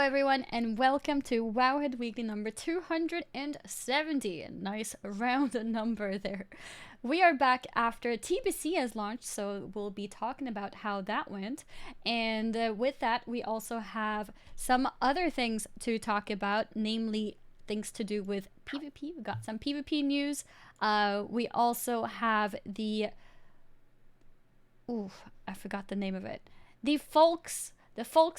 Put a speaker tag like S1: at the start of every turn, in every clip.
S1: everyone, and welcome to Wowhead Weekly number 270. A nice round number there. We are back after TBC has launched, so we'll be talking about how that went. And with that, we also have some other things to talk about, namely things to do with PvP. We got some PvP news. We also have the. Ooh, I forgot the name of it. The Folks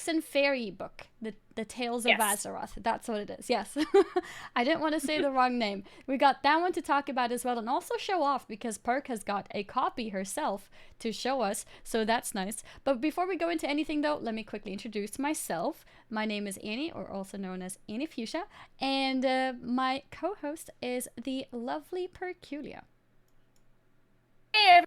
S1: and Fairy book, the Tales of Azeroth. That's what it is. Yes, I didn't want to say the wrong name. We got that one to talk about as well, and also show off because Perk has got a copy herself to show us, so that's nice. But before we go into anything, though, let me quickly introduce myself. My name is Annie, or also known as Annie Fuchsia, and my co-host is the lovely Perculia.
S2: Hey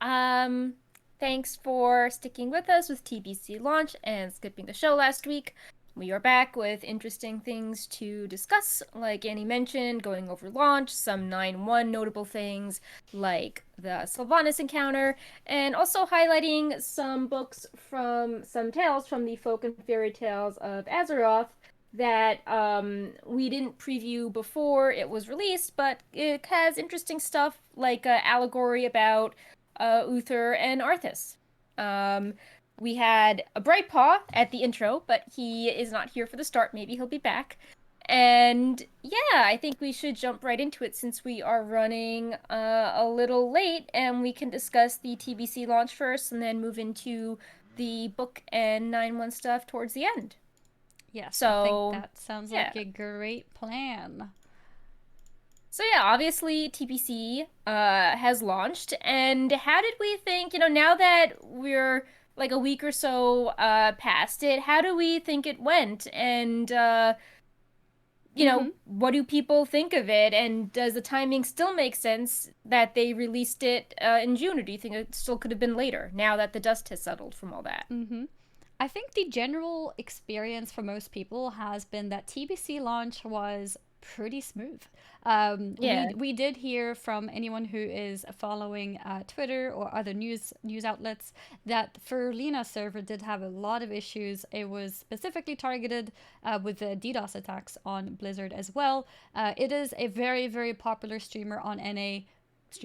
S2: everyone! Thanks for sticking with us with TBC Launch and skipping the show last week. We are back with interesting things to discuss, like Annie mentioned, going over launch, some 9-1 notable things, like the Sylvanas encounter, and also highlighting some books from some tales from the folk and fairy tales of Azeroth that we didn't preview before it was released, but it has interesting stuff like an allegory about Uther and Arthas. We had a Brightpaw at the intro, but he is not here for the start. Maybe he'll be back. And yeah, I think we should jump right into it since we are running a little late, and we can discuss the TBC launch first and then move into the book and 9-1 stuff towards the end.
S1: Yes, so, I think that sounds like a great plan.
S2: So yeah, obviously TBC has launched, and how did we think, now that we're like a week or so past it, how do we think it went? And, what do people think of it? And does the timing still make sense that they released it in June, or do you think it still could have been later, now that the dust has settled from all that?
S1: I think the general experience for most people has been that TBC launch was pretty smooth. We did hear from anyone who is following Twitter or other news outlets that Ferlina's server did have a lot of issues. It was specifically targeted with the DDoS attacks on Blizzard as well. It is a very, very popular streamer on NA.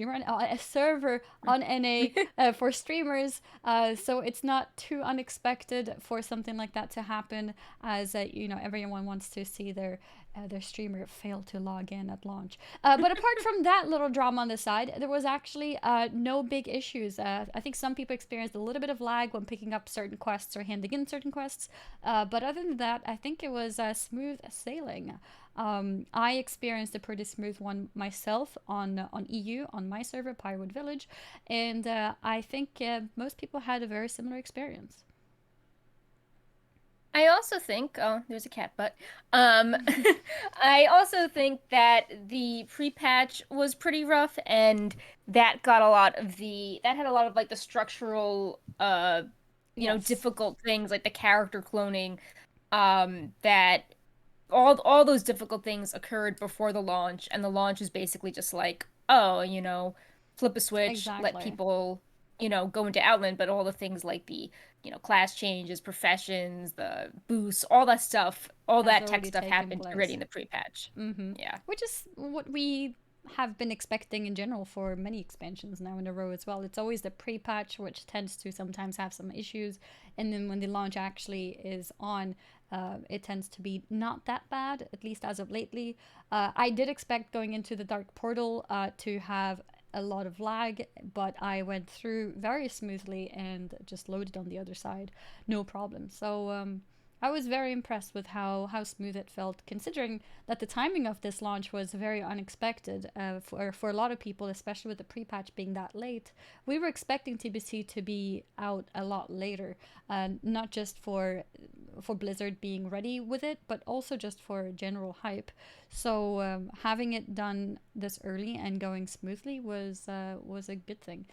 S1: A server on NA for streamers, so it's not too unexpected for something like that to happen, as everyone wants to see their streamer fail to log in at launch. But apart from that little drama on the side, there was actually no big issues. I think some people experienced a little bit of lag when picking up certain quests or handing in certain quests, but other than that, I think it was smooth sailing. I experienced a pretty smooth one myself on EU, on my server, Pyrowood Village, and I think most people had a very similar experience.
S2: I also think, there's a cat butt. I also think that the pre-patch was pretty rough, and that had a lot of like the structural, difficult things, like the character cloning, that all those difficult things occurred before the launch, and the launch is basically just like, flip a switch, let people, go into Outland, but all the things like the, class changes, professions, the boosts, all that stuff, all that tech stuff happened already in the pre-patch.
S1: Yeah. Which is what we have been expecting in general for many expansions now in a row as well. It's always the pre-patch, which tends to sometimes have some issues, and then when the launch actually is on, it tends to be not that bad, at least as of lately. I did expect going into the Dark Portal to have a lot of lag, but I went through very smoothly and just loaded on the other side, no problem. So I was very impressed with how smooth it felt, considering that the timing of this launch was very unexpected for a lot of people, especially with the pre-patch being that late. We were expecting TBC to be out a lot later, not just for Blizzard being ready with it, but also just for general hype. So having it done this early and going smoothly was a good thing.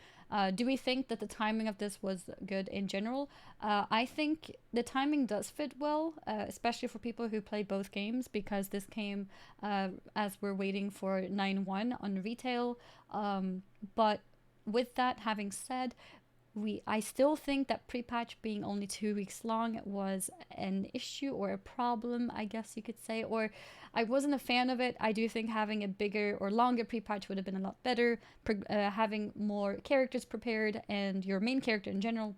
S1: Do we think that the timing of this was good in general? I think the timing does fit well, especially for people who play both games, because this came as we're waiting for 9-1 on retail. But with that having said, I still think that pre-patch being only 2 weeks long was an issue or a problem, I guess you could say, or I wasn't a fan of it. I do think having a bigger or longer pre-patch would have been a lot better. Having more characters prepared and your main character in general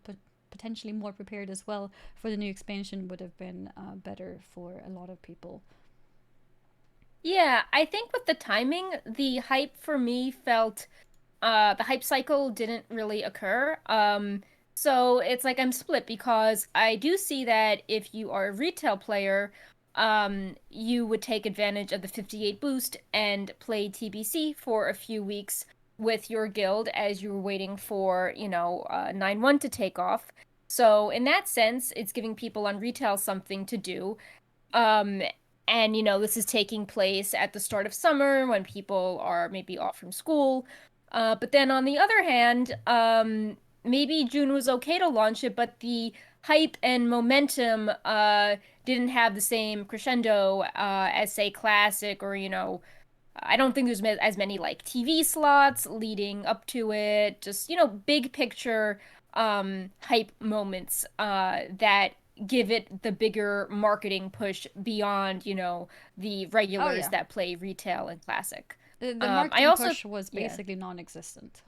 S1: potentially more prepared as well for the new expansion would have been better for a lot of people.
S2: Yeah, I think with the timing, the hype for me felt the hype cycle didn't really occur. So it's like I'm split because I do see that if you are a retail player, you would take advantage of the 58 boost and play TBC for a few weeks with your guild as you were waiting for, 9-1 to take off. So in that sense, it's giving people on retail something to do. Um, and this is taking place at the start of summer when people are maybe off from school. But then on the other hand, maybe June was okay to launch it, but the hype and momentum didn't have the same crescendo as say Classic or I don't think there's as many like TV slots leading up to it. Just big picture hype moments that give it the bigger marketing push beyond the
S1: Oh
S2: regulars
S1: yeah.
S2: that play retail and Classic.
S1: The
S2: I
S1: marketing
S2: also
S1: push was
S2: yeah.
S1: basically non-existent.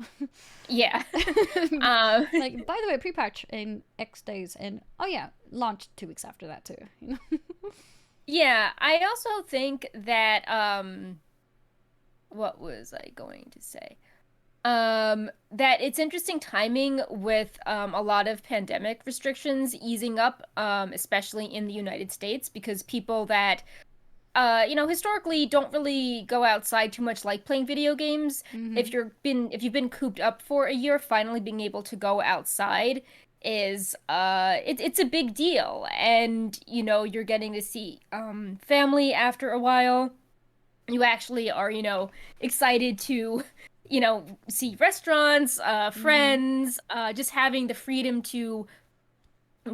S2: Yeah.
S1: Like, by the way, pre-patch in X days, and oh yeah, launched 2 weeks after that too.
S2: Yeah, I also think that what was I going to say? That it's interesting timing with a lot of pandemic restrictions easing up, especially in the United States, because people that historically don't really go outside too much like playing video games.
S1: Mm-hmm.
S2: If you've been cooped up for a year, finally being able to go outside is it's a big deal. And you're getting to see family after a while. You actually are, excited to, see restaurants,
S1: Mm-hmm.
S2: friends, just having the freedom to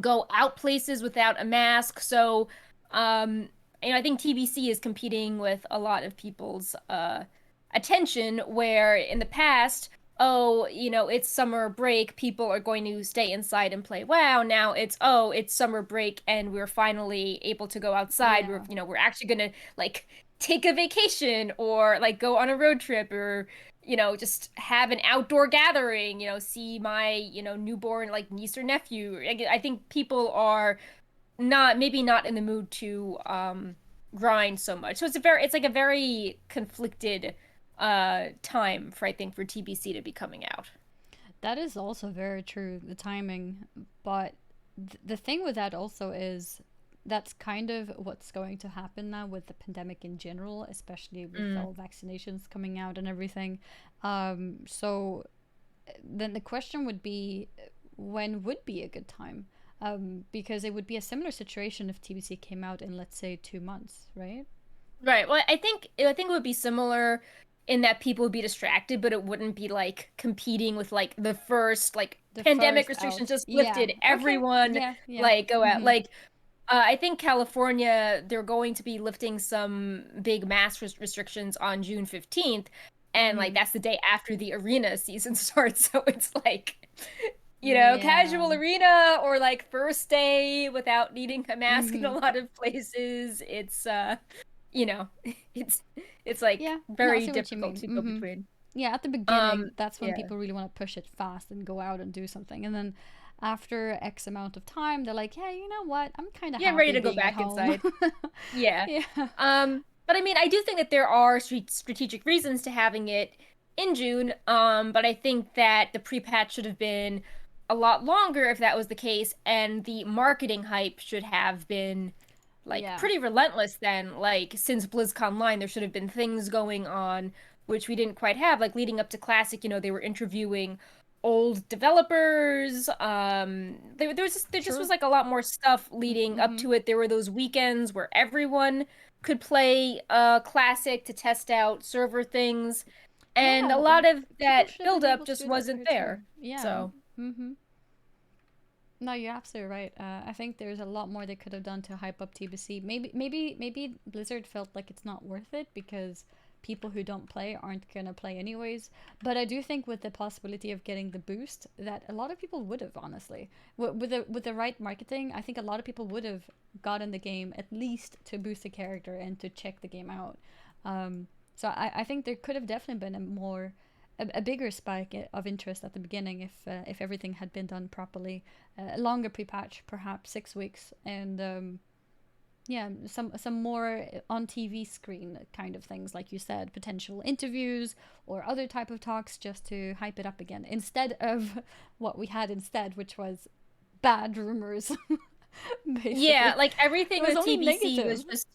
S2: go out places without a mask. So, um, I think TBC is competing with a lot of people's attention, where in the past, oh, it's summer break, people are going to stay inside and play WoW. Now it's summer break and we're finally able to go outside.
S1: Yeah.
S2: We're actually gonna like take a vacation or like go on a road trip or just have an outdoor gathering, see my, newborn like niece or nephew. I think people are maybe not in the mood to grind so much. So it's like a very conflicted time for I think for TBC to be coming out.
S1: That is also very true, the timing. But the thing with that also is that's kind of what's going to happen now with the pandemic in general, especially with
S2: Mm.
S1: all vaccinations coming out and everything. So then the question would be, when would be a good time? Because it would be a similar situation if TBC came out in, let's say, 2 months, right?
S2: Right. Well, I think it would be similar in that people would be distracted, but it wouldn't be like competing with like the first like
S1: The
S2: pandemic
S1: first
S2: restrictions
S1: out.
S2: just
S1: Yeah.
S2: lifted.
S1: Okay.
S2: Everyone
S1: Yeah. Yeah.
S2: like go out.
S1: Mm-hmm.
S2: Like I think California, they're going to be lifting some big mass restrictions on June 15th. And like
S1: Mm-hmm.
S2: that's the day after the arena season starts. So it's like,
S1: Yeah.
S2: casual arena or like first day without needing a mask in
S1: Mm-hmm.
S2: a lot of places. You know, it's it's like
S1: Yeah. No, I
S2: very
S1: see what you
S2: difficult
S1: mean.
S2: to go
S1: Mm-hmm.
S2: between.
S1: Yeah, at the beginning, that's when
S2: Yeah.
S1: people really want to push it fast and go out and do something. And then after X amount of time, they're like, yeah, you know what? I'm kind of
S2: Yeah, I'm ready
S1: happy
S2: to go
S1: being at
S2: back
S1: home.
S2: inside. Yeah.
S1: Yeah.
S2: But I mean, I do think that there are strategic reasons to having it in June. But I think that the pre-patch should have been a lot longer if that was the case, and the marketing hype should have been like
S1: Yeah.
S2: pretty relentless then. Like since BlizzCon line, there should have been things going on which we didn't quite have. Like leading up to Classic, they were interviewing old developers. There just was
S1: True.
S2: like a lot more stuff leading up
S1: Mm-hmm.
S2: to it. There were those weekends where everyone could play Classic to test out server things, and a
S1: Yeah.
S2: lot of
S1: People
S2: that
S1: should have
S2: build
S1: been
S2: up
S1: able to
S2: just
S1: do that
S2: wasn't
S1: there too.
S2: there.
S1: Yeah.
S2: So,
S1: Mm-hmm. No, you're absolutely right. I think there's a lot more they could have done to hype up TBC. Maybe Blizzard felt like it's not worth it because people who don't play aren't gonna play anyways. But I do think with the possibility of getting the boost, that a lot of people would have, honestly, with the right marketing, I think a lot of people would have gotten the game at least to boost the character and to check the game out. So I think there could have definitely been a bigger spike of interest at the beginning if everything had been done properly. A longer pre-patch, perhaps 6 weeks, and yeah, some more on TV screen kind of things, like you said, potential interviews or other type of talks, just to hype it up again, instead of what we had instead, which was bad rumors. Basically,
S2: Yeah, like everything
S1: it was
S2: with
S1: only
S2: TBC
S1: negative.
S2: was just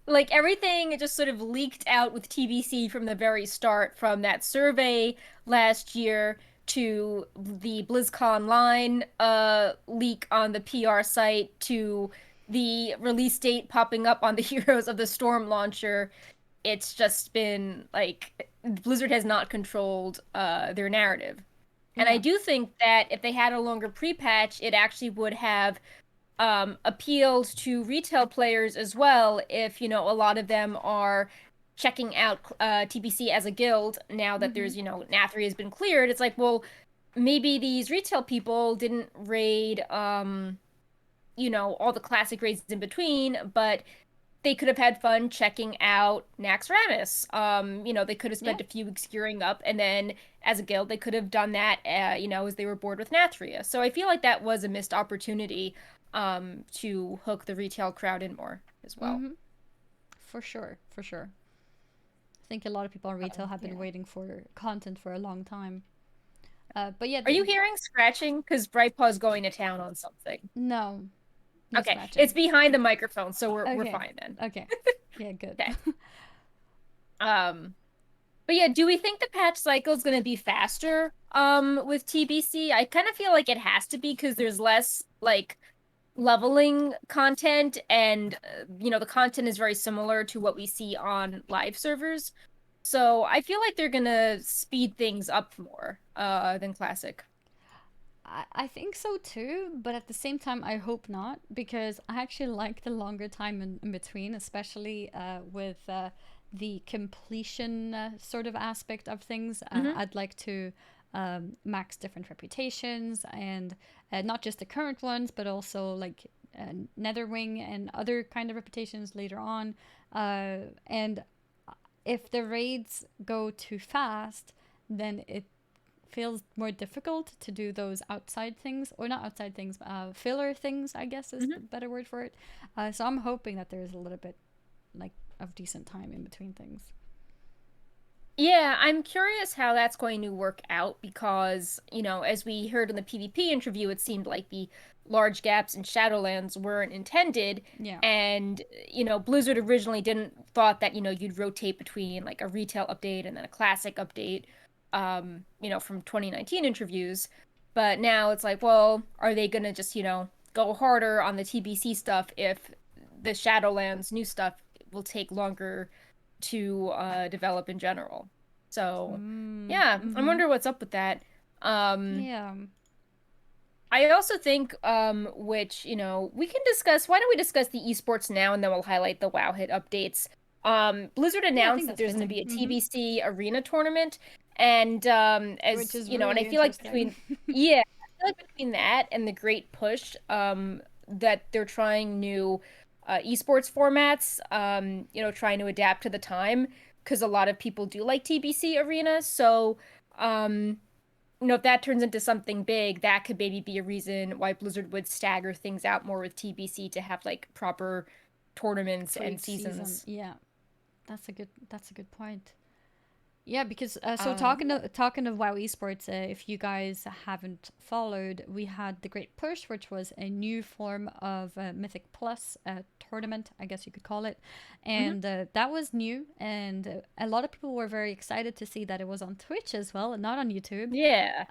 S2: like everything just sort of leaked out with TBC from the very start, from that survey last year to the BlizzCon line leak on the PR site to the release date popping up on the Heroes of the Storm launcher. It's just been like Blizzard has not controlled their narrative. And I
S1: Yeah,
S2: do think that if they had a longer pre-patch, it actually would have appealed to retail players as well, if a lot of them are checking out TBC as a guild now that
S1: mm-hmm.
S2: there's Nathri has been cleared. It's like, well, maybe these retail people didn't raid all the classic raids in between, but they could have had fun checking out Naxxramas. They could have
S1: Yeah.
S2: spent a few weeks gearing up, and then as a guild, they could have done that, as they were bored with Nathria. So I feel like that was a missed opportunity to hook the retail crowd in more as well.
S1: Mm-hmm. For sure, for sure. I think a lot of people on retail have been
S2: Yeah.
S1: waiting for content for a long time. But yeah,
S2: Are you hearing scratching? Because Brightpaw's going to town on something.
S1: no, no
S2: Okay, it's
S1: scratching.
S2: behind the microphone, so we're
S1: Okay,
S2: fine then.
S1: okay, yeah, good.
S2: Okay. Um, But yeah, do we think the patch cycle is going to be faster with TBC? I kind of feel like it has to be, because there's less like leveling content, and the content is very similar to what we see on live servers. So I feel like they're going to speed things up more than classic.
S1: I think so too, but at the same time, I hope not, because I actually like the longer time in between, especially with the completion sort of aspect of things.
S2: Hmm.
S1: I'd like to max different reputations, and not just the current ones, but also like Netherwing and other kind of reputations later on. And if the raids go too fast, then it feels more difficult to do those outside things, or not outside things, filler things, I guess is the
S2: Hmm.
S1: better word for it. So I'm hoping that there's a little bit like of decent time in between things.
S2: Yeah, I'm curious how that's going to work out, because, as we heard in the PvP interview, it seemed like the large gaps in Shadowlands weren't intended.
S1: Yeah.
S2: And, Blizzard originally didn't thought that, you'd rotate between like a retail update and then a classic update, from 2019 interviews. But now it's like, well, are they going to just, go harder on the TBC stuff if the Shadowlands new stuff will take longer to develop in general? So, yeah, I
S1: Mm-hmm.
S2: wonder what's up with that. Um,
S1: Yeah.
S2: I also think, which, we can discuss. Why don't we discuss the esports now, and then we'll highlight the Wowhead updates. Blizzard
S1: Yeah, I think
S2: announced that
S1: that's
S2: there's going to
S1: fitting.
S2: be a
S1: Mm-hmm.
S2: TBC Arena Tournament, and
S1: Which
S2: as
S1: is
S2: you know, and I
S1: really
S2: feel like
S1: interesting.
S2: between, yeah, I feel like between that and the great push, that they're trying new esports formats, trying to adapt to the time, because a lot of people do like TBC Arena. So, um, if that turns into something big, that could maybe be a reason why Blizzard would stagger things out more with TBC to have like proper tournaments
S1: For
S2: and
S1: each season.
S2: seasons.
S1: Yeah. That's a good point. Yeah, because so
S2: Yeah.
S1: talking of WoW Esports, if you guys haven't followed, we had the Great Push, which was a new form of Mythic Plus tournament, I guess you could call it,
S2: Hmm.
S1: and that was new, and a lot of people were very excited to see that it was on Twitch as well, and not on YouTube.
S2: Yeah.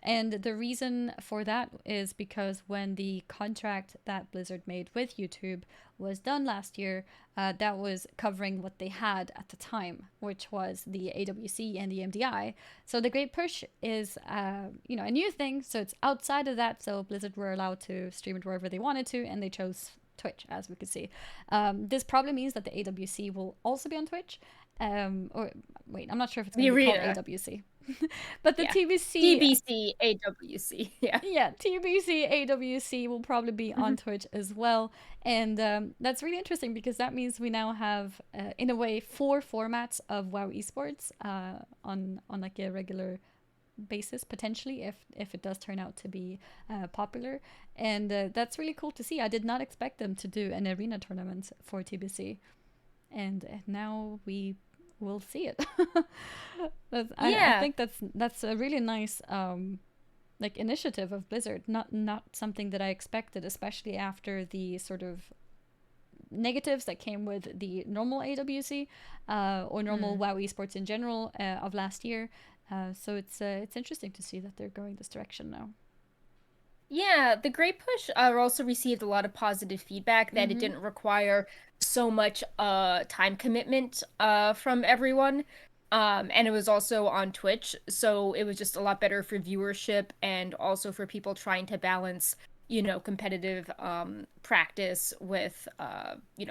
S1: And the reason for that is because when the contract that Blizzard made with YouTube was done last year, that was covering what they had at the time, which was the AWC and the MDI. So the Great Push is, a new thing. So it's outside of that. So Blizzard were allowed to stream it wherever they wanted to, and they chose Twitch, as we could see. This probably means that the AWC will also be on Twitch. Or wait, I'm not sure if it's going to be called AWC. But the TBC
S2: AWC, yeah.
S1: Yeah, TBC AWC will probably be on Twitch as well. And that's really interesting because that means we now have, in a way, 4 formats of WoW Esports on like a regular basis, potentially, if it does turn out to be popular. And that's really cool to see. I did not expect them to do an arena tournament for TBC. And now we will see it. I think that's a really nice like initiative of Blizzard. Not something that I expected, especially after the sort of negatives that came with the normal AWC or normal WoW Esports in general of last year. So it's interesting to see that they're going this direction now.
S2: Yeah, the Great Push also received a lot of positive feedback that it didn't require so much time commitment from everyone. And it was also on Twitch, so it was just a lot better for viewership and also for people trying to balance, competitive practice with,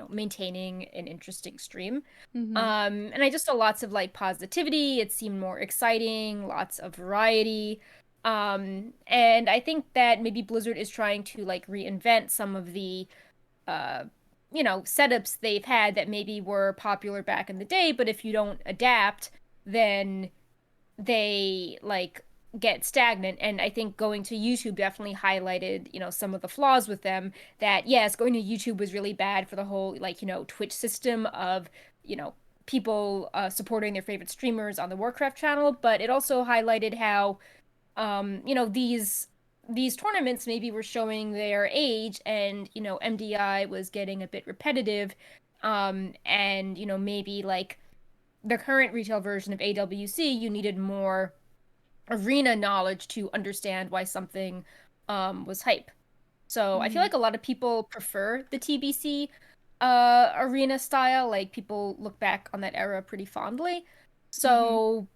S2: maintaining an interesting stream. And I just saw lots of like positivity. It seemed more exciting, lots of variety. And I think that maybe Blizzard is trying to like reinvent some of the setups they've had that maybe were popular back in the day, but if you don't adapt, then they like get stagnant. And I think going to YouTube definitely highlighted, some of the flaws with them. That yes, going to YouTube was really bad for the whole like, Twitch system of, people supporting their favorite streamers on the Warcraft channel, but it also highlighted how these tournaments maybe were showing their age, and MDI was getting a bit repetitive, and maybe like the current retail version of AWC, you needed more arena knowledge to understand why something was hype. So I feel like a lot of people prefer the TBC arena style. Like people look back on that era pretty fondly. So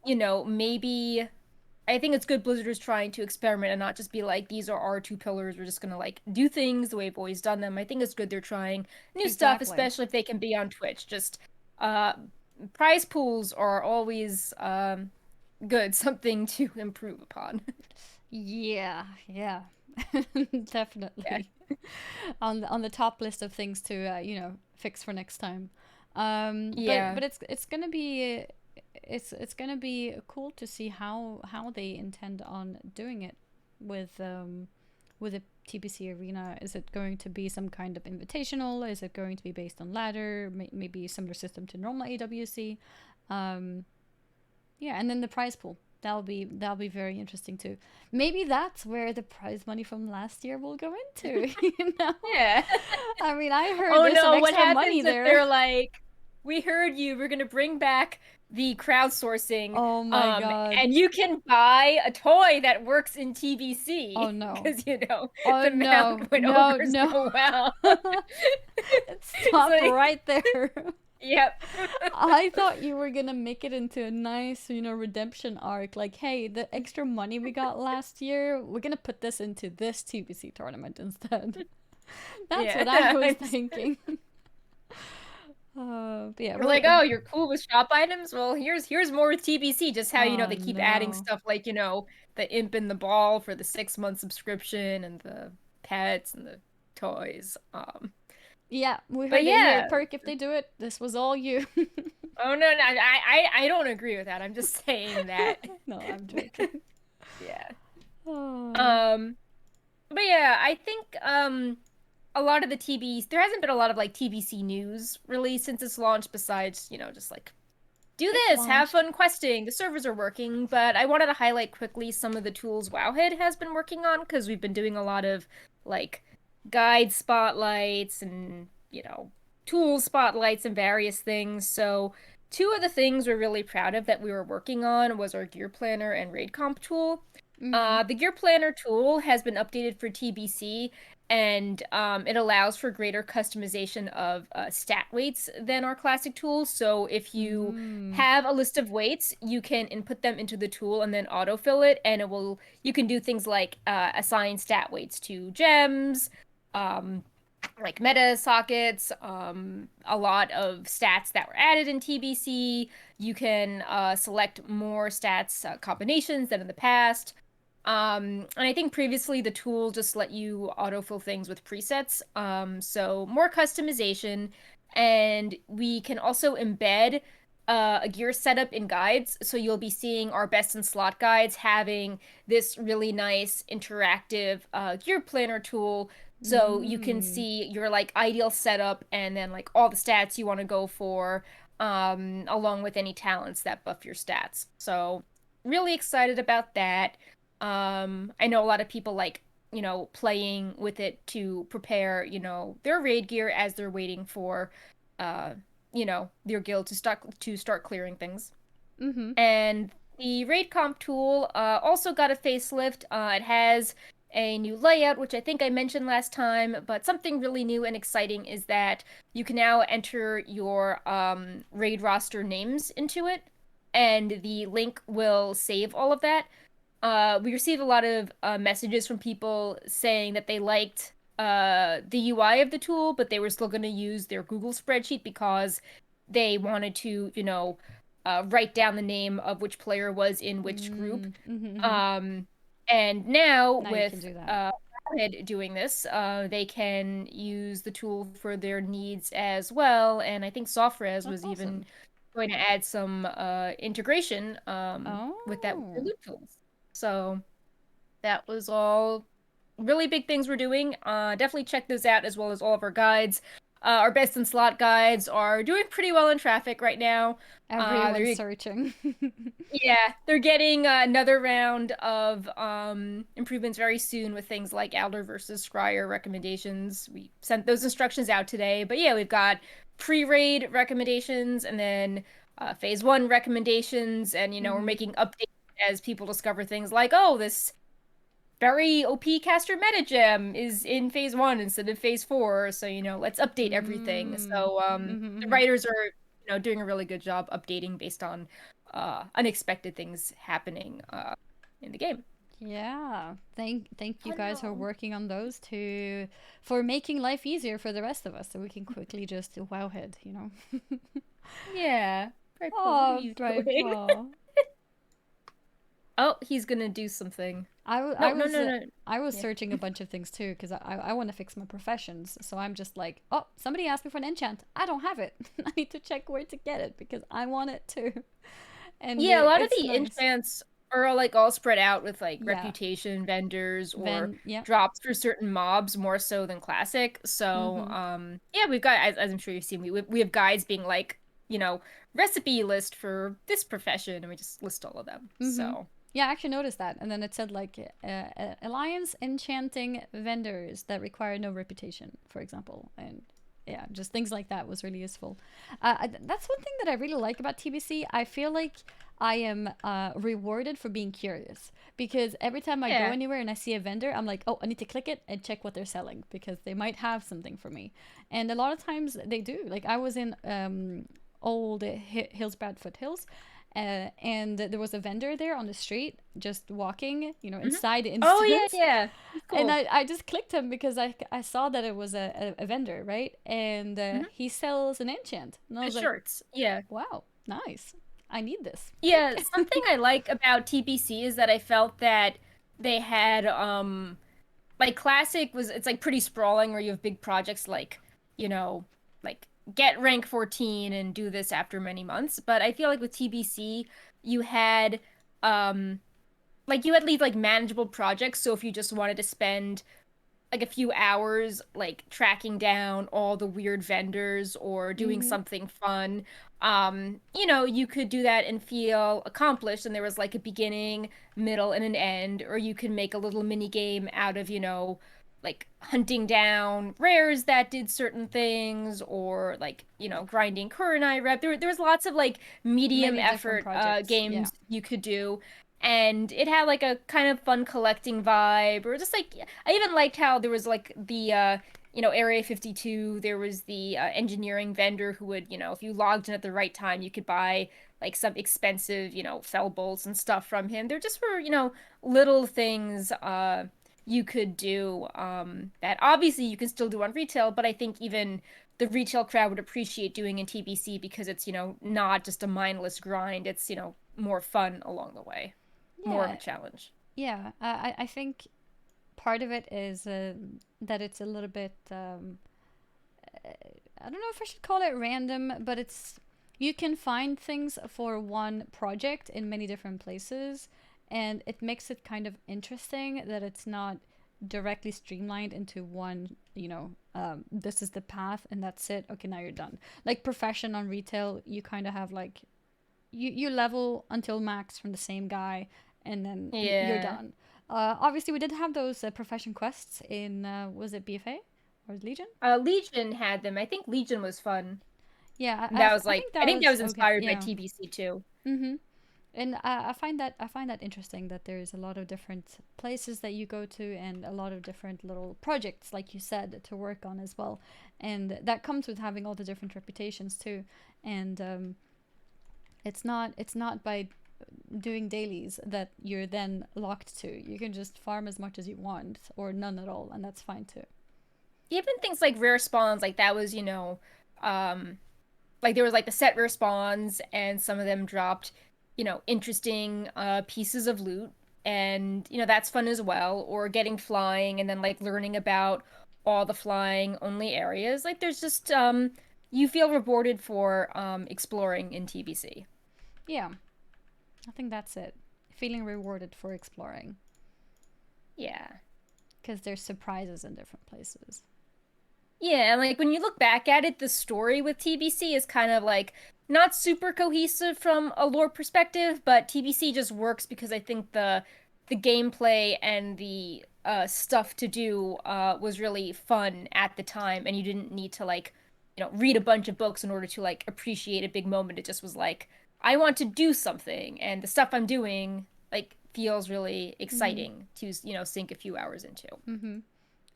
S2: maybe I think it's good Blizzard is trying to experiment and not just be like, these are our 2 pillars, we're just gonna like do things the way we've always done them. I think it's good they're trying new stuff, especially if they can be on Twitch. Just prize pools are always good, something to improve upon.
S1: Yeah, definitely. Yeah. on the top list of things to fix for next time. But it's gonna be it's gonna be cool to see how they intend on doing it with the TBC Arena. Is it going to be some kind of invitational? Is it going to be based on ladder? Maybe a similar system to normal AWC? Yeah, and then the prize pool. That'll be very interesting too. Maybe that's where the prize money from last year will go into.
S2: Yeah.
S1: I mean, I heard some extra
S2: what happens
S1: money there.
S2: They're like, we heard you. We're gonna bring back the crowdsourcing.
S1: Oh my god!
S2: And you can buy a toy that works in TBC.
S1: Oh no!
S2: Because the math went over so well.
S1: Stop right there.
S2: Yep.
S1: I thought you were gonna make it into a nice, redemption arc. Like, hey, the extra money we got last year, we're gonna put this into this TBC tournament instead. That's what I was thinking. Yeah,
S2: we're like, oh, you're cool with shop items? Well, here's more with TBC. Just how they keep adding stuff like the imp and the ball for the 6-month subscription and the pets and the toys.
S1: Yeah, we heard it here. Perk, if they do it, this was all you.
S2: Oh no, I don't agree with that. I'm just saying that.
S1: No, I'm joking.
S2: Yeah. But yeah, I think a lot of the there hasn't been a lot of like TBC news really since its launch, besides just like do this, have fun questing, the servers are working. But I wanted to highlight quickly some of the tools Wowhead has been working on, because we've been doing a lot of like guide spotlights and tool spotlights and various things. So 2 of the things we're really proud of that we were working on was our gear planner and raid comp tool. The gear planner tool has been updated for TBC, and it allows for greater customization of stat weights than our classic tools. So if you have a list of weights, you can input them into the tool and then autofill it, and you can do things like assign stat weights to gems, like meta sockets, a lot of stats that were added in TBC. You can select more stats combinations than in the past. And I think previously the tool just let you autofill things with presets. So more customization, and we can also embed a gear setup in guides. So you'll be seeing our best in slot guides having this really nice interactive gear planner tool, so you can
S1: Mm.
S2: see your like ideal setup and then like all the stats you want to go for, along with any talents that buff your stats. So really excited about that. I know a lot of people like, playing with it to prepare, their raid gear as they're waiting for their guild to start clearing things.
S1: Mm-hmm.
S2: And the raid comp tool also got a facelift. It has a new layout, which I think I mentioned last time, but something really new and exciting is that you can now enter your raid roster names into it, and the link will save all of that. We received a lot of messages from people saying that they liked the UI of the tool, but they were still going to use their Google spreadsheet because they wanted to, write down the name of which player was in which group.
S1: Mm. Mm-hmm.
S2: Um, and now
S1: Now you can
S2: with
S1: do that.
S2: Wowhead doing this, they can use the tool for their needs as well. And I think Sofres
S1: That's
S2: was even
S1: awesome.
S2: going to add some integration with that with their
S1: Oh.
S2: loot tools. So that was all really big things we're doing. Definitely check those out as well as all of our guides. Our best in slot guides are doing pretty well in traffic right now.
S1: Everyone's
S2: They're
S1: searching.
S2: Yeah, they're getting another round of improvements very soon with things like Elder versus Scryer recommendations. We sent those instructions out today, but yeah, we've got pre-raid recommendations and then phase one recommendations, and we're
S1: Mm-hmm.
S2: making updates as people discover things like, oh, this very OP caster meta gem is in phase one instead of phase four. So, let's update everything.
S1: Mm.
S2: So, the
S1: Mm-hmm.
S2: writers are, doing a really good job updating based on unexpected things happening in the game.
S1: Yeah. Thank you
S2: I
S1: guys for
S2: know.
S1: working on those to for making life easier for the rest of us so we can quickly just wowhead, you know.
S2: Yeah. Brightful, what are
S1: Oh,
S2: you doing?
S1: Brightfall.
S2: Oh, he's gonna do something.
S1: I, w-
S2: No,
S1: I
S2: no,
S1: was
S2: no,
S1: uh,
S2: no.
S1: I was
S2: Yeah.
S1: searching a bunch of things too because I want to fix my professions. So I'm just like, oh, somebody asked me for an enchant. I don't have it. I need to check where to get it because I want it too. And
S2: Yeah, a lot of
S1: it's
S2: the
S1: nice.
S2: enchants are like all spread out with like
S1: Yeah.
S2: reputation vendors or
S1: Yeah.
S2: drops for certain mobs more so than classic. So,
S1: Mm-hmm.
S2: yeah, we've got, as I'm sure you've seen, we have guides being like, recipe list for this profession, and we just list all of them.
S1: Mm-hmm.
S2: So,
S1: Yeah, I actually noticed that. And then it said like alliance enchanting vendors that require no reputation, for example. And yeah, just things like that was really useful. That's one thing that I really like about TBC. I feel like I am rewarded for being curious because every time I go
S2: yeah.
S1: anywhere and I see a vendor, I'm like, oh, I need to click it and check what they're selling because they might have something for me. And a lot of times they do. Like I was in old Hills Bradford Hills and there was a vendor there on the street just walking,
S2: Mhm.
S1: inside the
S2: Oh, yeah,
S1: instance.
S2: yeah. That's
S1: And
S2: cool.
S1: I just clicked him because I saw that it was a vendor, right? And
S2: Hmm.
S1: he sells an enchant. And I
S2: The
S1: was like,
S2: shirts. Yeah.
S1: wow, nice. I need this.
S2: Yeah,
S1: Click.
S2: something I like about TBC is that I felt that they had like classic was, it's like pretty sprawling where you have big projects like, you know, like get rank 14 and do this after many months. But I feel like with TBC, you had um like you had these like manageable projects. So if you just wanted to spend like a few hours like tracking down all the weird vendors or doing
S1: Mm-hmm.
S2: something fun, you could do that and feel accomplished, and there was like a beginning, middle, and an end. Or you can make a little mini game out of, like hunting down rares that did certain things, or like, grinding Kurenai rep. There was lots of like medium
S1: Many different
S2: effort
S1: projects. Yeah.
S2: games you could do, and it had like a kind of fun collecting vibe. Or just like, I even liked how there was like the Area 52, there was the engineering vendor who would, if you logged in at the right time, you could buy like some expensive, fell bolts and stuff from him. There just were, little things you could do that obviously you can still do on retail, but I think even the retail crowd would appreciate doing in TBC because it's, not just a mindless grind. It's, more fun along the way, more of
S1: Yeah,
S2: a challenge.
S1: yeah. I think part of it is that it's a little bit. I don't know if I should call it random, but it's you can find things for one project in many different places, and it makes it kind of interesting that it's not directly streamlined into one. This is the path, and that's it. Okay, now you're done. Like profession on retail, you kind of have like you level until max from the same guy, and then you're
S2: Yeah.
S1: done. Obviously, we did have those profession quests in was it BFA or Legion?
S2: Legion had them. I think Legion was fun.
S1: Yeah,
S2: That was
S1: I
S2: like
S1: think
S2: I
S1: that
S2: think that
S1: was
S2: was
S1: okay.
S2: inspired by
S1: Yeah.
S2: TBC too.
S1: Mm-hmm. And I find that interesting that there's a lot of different places that you go to and a lot of different little projects, like you said, to work on as well, and that comes with having all the different reputations too. And it's not by doing dailies that you're then locked to. You can just farm as much as you want or none at all, and that's fine too.
S2: Even things like rare spawns, like that was, um, like there was like the set rare spawns, and some of them dropped, interesting pieces of loot, and that's fun as well. Or getting flying and then like learning about all the flying only areas. Like there's just you feel rewarded for exploring in TBC.
S1: Yeah, I think that's it. Feeling rewarded for exploring
S2: Yeah.
S1: because there's surprises in different places.
S2: Yeah, and like when you look back at it, the story with TBC is kind of like not super cohesive from a lore perspective, but TBC just works because I think the gameplay and the stuff to do was really fun at the time, and you didn't need to like, read a bunch of books in order to like appreciate a big moment. It just was like, I want to do something, and the stuff I'm doing like feels really
S1: Mm-hmm.
S2: exciting to, sink a few hours into.
S1: Mm-hmm.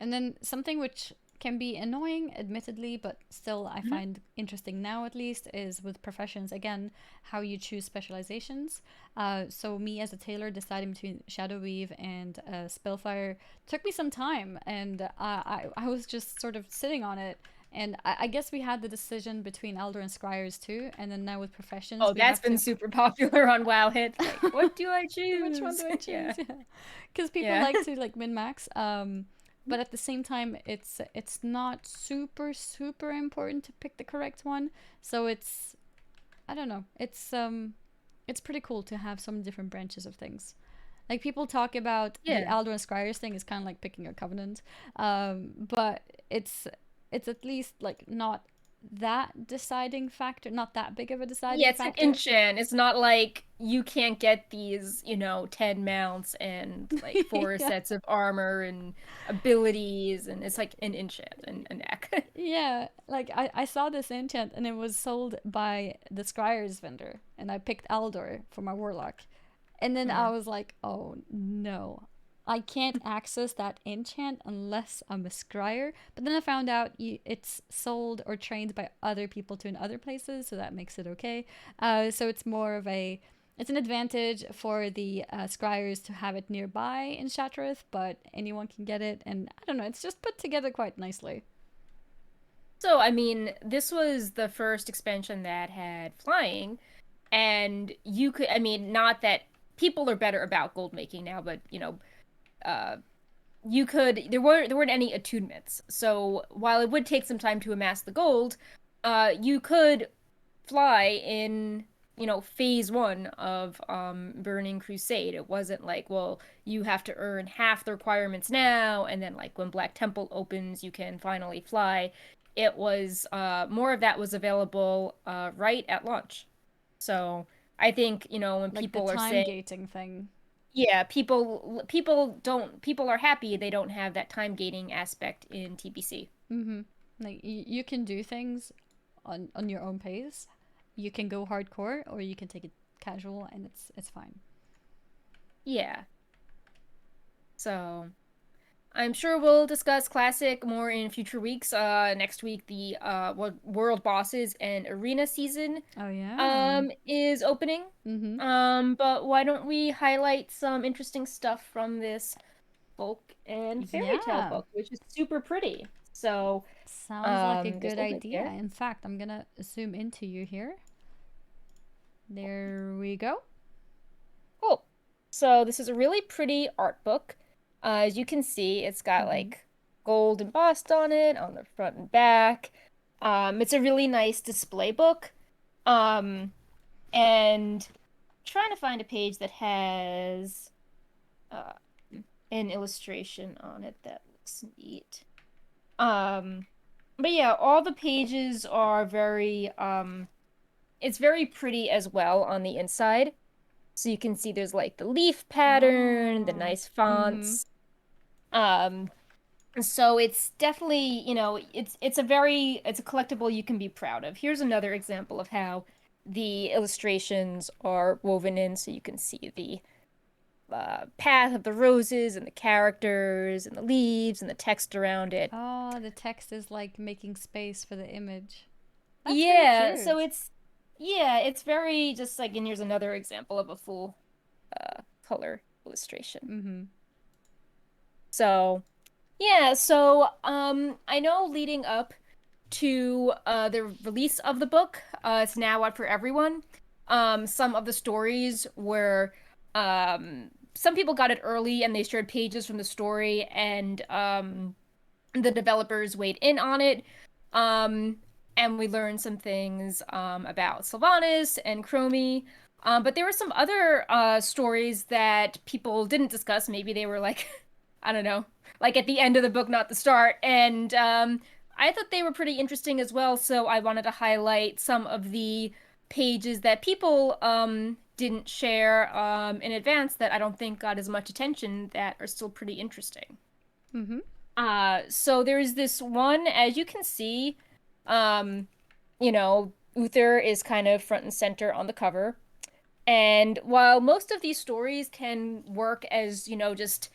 S1: And then something which can be annoying, admittedly, but still I
S2: Mhm.
S1: find interesting now at least, is with professions again, how you choose specializations. So me as a tailor deciding between Shadow Weave and Spellfire took me some time, and I was just sort of sitting on it. And I guess we had the decision between Elder and Scryers too, and then now with professions
S2: Oh,
S1: we
S2: that's
S1: have
S2: been
S1: to.
S2: super popular on Wowhead. Like, what do I
S1: Which one
S2: choose?
S1: do I choose?
S2: Yeah.
S1: Yeah, because people
S2: Yeah.
S1: like to like min max. But at the same time, it's not super important to pick the correct one. So it's I don't know. It's pretty cool to have some different branches of things. Like people talk about the
S2: Yeah.
S1: Aldo and Scryers thing is kind of like picking a covenant, but it's it's at least like not that deciding factor, not that big of a
S2: Yeah,
S1: deciding
S2: it's an
S1: factor.
S2: enchant. It's not like you can't get these, 10 mounts and like four
S1: Yeah.
S2: sets of armor and abilities, and it's like an enchant and a neck.
S1: Yeah, like I saw this enchant and it was sold by the Scryer's vendor, and I picked Aldor for my warlock. And then I
S2: Mm.
S1: was like, oh no, I can't access that enchant unless I'm a Scryer. But then I found out it's sold or trained by other people too in other places, so that makes it okay. So it's more of a it's an advantage for the scryers to have it nearby in Shattrath, but anyone can get it, and I don't know, it's just put together quite nicely.
S2: So, I mean, this was the first expansion that had flying, and you could, I mean, not that people are better about gold making now, but, uh, you could there weren't any attunements. So while it would take some time to amass the gold, you could fly in, phase one of Burning Crusade. It wasn't like, well, you have to earn half the requirements now, and then like when Black Temple opens, you can finally fly. It was more of that was available right at launch. So I think, when
S1: Like the
S2: people are
S1: time
S2: saying,
S1: gating thing.
S2: yeah, people are happy they don't have that time gating aspect in TBC.
S1: Mm-hmm. Like you can do things on your own pace. You can go hardcore or you can take it casual, and it's fine.
S2: Yeah. So I'm sure we'll discuss Classic more in future weeks. Next week the World Bosses and Arena season
S1: Oh yeah.
S2: is opening.
S1: Mm-hmm.
S2: But why don't we highlight some interesting stuff from this folk and fairy tale
S1: Yeah.
S2: book, which is super pretty. So,
S1: Sounds like a
S2: there's
S1: good
S2: a link
S1: idea.
S2: there.
S1: In fact, I'm gonna zoom into you here. There we go.
S2: Cool. So this is a really pretty art book. As you can see, it's got
S1: Mm-hmm.
S2: like gold embossed on it on the front and back. It's a really nice display book. Um, and trying to find a page that has uh, an illustration on it that looks neat. Um, but yeah, all the pages are very it's very pretty as well on the inside. So you can see there's like the leaf pattern, the
S1: Oh.
S2: nice
S1: Mm-hmm.
S2: fonts. Um, so it's definitely, it's a collectible you can be proud of. Here's another example of how the illustrations are woven in so you can see the path of the roses and the characters and the leaves and the text around it.
S1: Oh, the text is like making space for the image. That's very
S2: Yeah, so
S1: cute.
S2: it's very just like, and here's another example of a full color illustration.
S1: Mm-hmm.
S2: So, yeah, so I know leading up to the release of the book, it's now out for everyone. Some of the stories were some people got it early and they shared pages from the story and the developers weighed in on it. Um, and we learned some things about Sylvanas and Chromie. But there were some other stories that people didn't discuss. Maybe they were like, I don't know, like at the end of the book, not the start. And I thought they were pretty interesting as well. So I wanted to highlight some of the pages that people didn't share in advance that I don't think got as much attention that are still pretty interesting.
S1: Mm-hmm.
S2: So there's this one, as you can see, um, Uther is kind of front and center on the cover. And while most of these stories can work as, just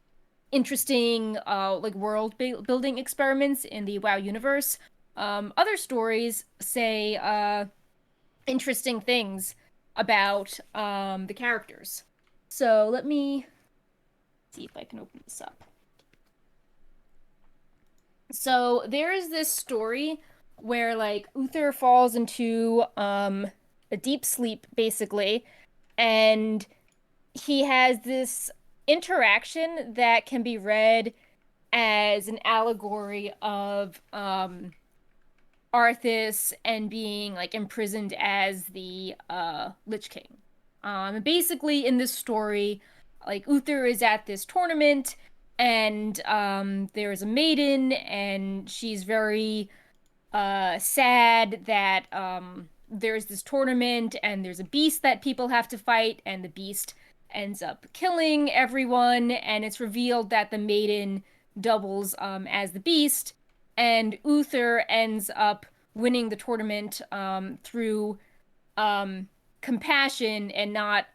S2: interesting, like building experiments in the WoW universe, other stories say, interesting things about, the characters. So let me see if I can open this up. So there is this story where like Uther falls into a deep sleep basically, and he has this interaction that can be read as an allegory of Arthas and being like imprisoned as the Lich King. And basically in this story, like Uther is at this tournament and there's a maiden and she's very sad that there's this tournament and there's a beast that people have to fight and the beast ends up killing everyone and it's revealed that the maiden doubles as the beast and Uther ends up winning the tournament through compassion and not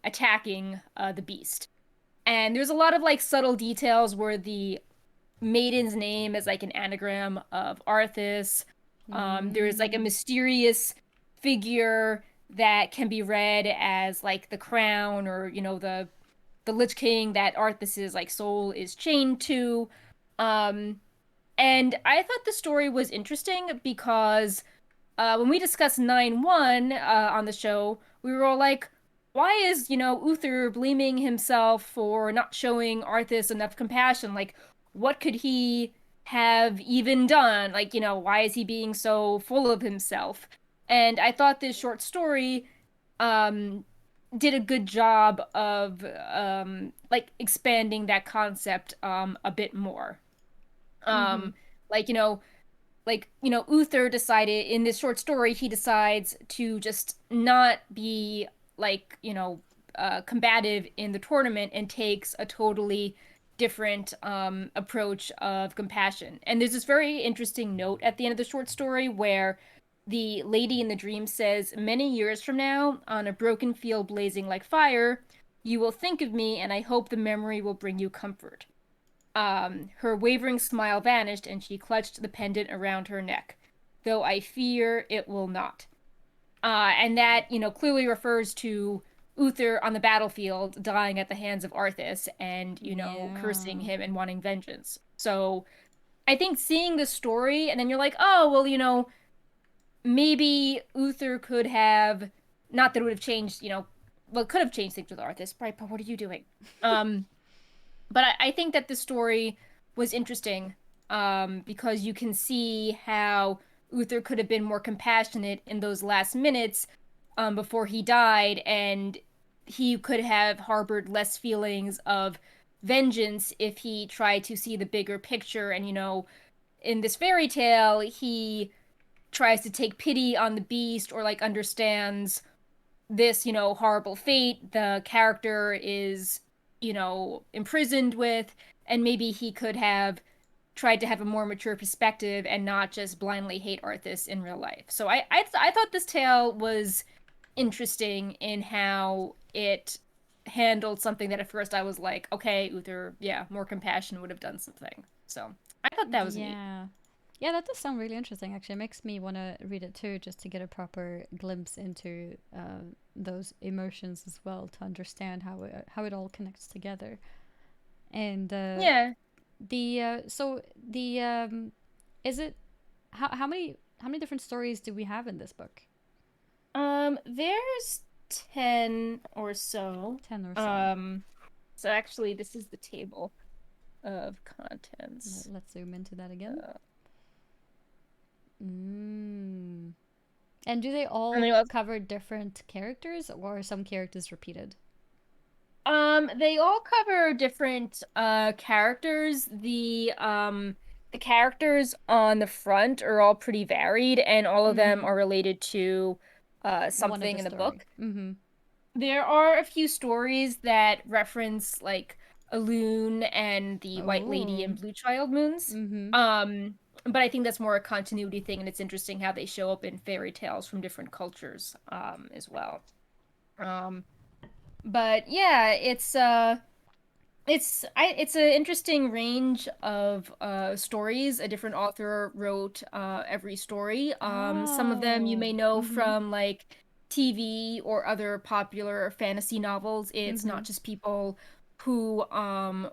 S2: attacking the beast. And there's a lot of like subtle details where the maiden's name is like an anagram of Arthas. There's like a
S1: Mm.
S2: mysterious figure that can be read as like the crown or the Lich King that Arthas's like soul is chained to. Um, and I thought the story was interesting because when we discussed 9-1 on the show, we were all like, why is, Uther blaming himself for not showing Arthas enough compassion? Like, what could he have even done? Like, why is he being so full of himself? And I thought this short story um, did a good job of like expanding that concept a bit more.
S1: Mm-hmm.
S2: Um, like, Uther decided in this short story, he decides to just not be like, combative in the tournament and takes a totally different approach of compassion. And there's this very interesting note at the end of the short story where the lady in the dream says, "Many years from now, on a broken field blazing like fire, you will think of me, and I hope the memory will bring you comfort." Her wavering smile vanished and she clutched the pendant around her neck, though I fear it will not. And that, clearly refers to Uther on the battlefield dying at the hands of Arthas and, cursing
S1: Yeah.
S2: him and wanting vengeance. So I think seeing the story and then you're like, oh, well, maybe Uther could have, not that it would have changed, well, it could have changed things with Arthas. Right, but what are you doing? Um, but I think that the story was interesting because you can see how Uther could have been more compassionate in those last minutes before he died, and he could have harbored less feelings of vengeance if he tried to see the bigger picture. And, in this fairy tale, he tries to take pity on the beast or like understands this, horrible fate the character is, imprisoned with, and maybe he could have tried to have a more mature perspective and not just blindly hate Arthas in real life. So I thought this tale was interesting in how it handled something that at first I was like, okay, Uther, yeah, more compassion would have done something. So I thought that was neat.
S1: Yeah. Yeah, that does sound really interesting. Actually, it makes me want to read it too, just to get a proper glimpse into those emotions as well, to understand how it all connects together. And
S2: Yeah.
S1: the is it how many different stories do we have in this book?
S2: There's 10 or so.
S1: 10 or so.
S2: So actually, this is the table of contents.
S1: Let's zoom into that again.
S2: Uh,
S1: Mm. And do they
S2: and they
S1: all
S2: all,
S1: cover different characters, or are some characters repeated?
S2: they all cover different characters. The characters on the front are all pretty varied, and all of them
S1: Mm-hmm.
S2: are related to
S1: One of
S2: something
S1: the
S2: in the
S1: story.
S2: book.
S1: Mm-hmm.
S2: There are a few stories that reference like Elune and the White Lady
S1: Oh.
S2: and Blue Child moons.
S1: Mm-hmm.
S2: But I think that's more a continuity thing, and it's interesting how they show up in fairy tales from different cultures, as well. Um, but yeah, it's an interesting range of stories. A different author wrote every story. Some of them you
S1: Oh.
S2: may know
S1: Mm-hmm.
S2: from like TV or other popular fantasy novels. It's
S1: Mm-hmm.
S2: not just people who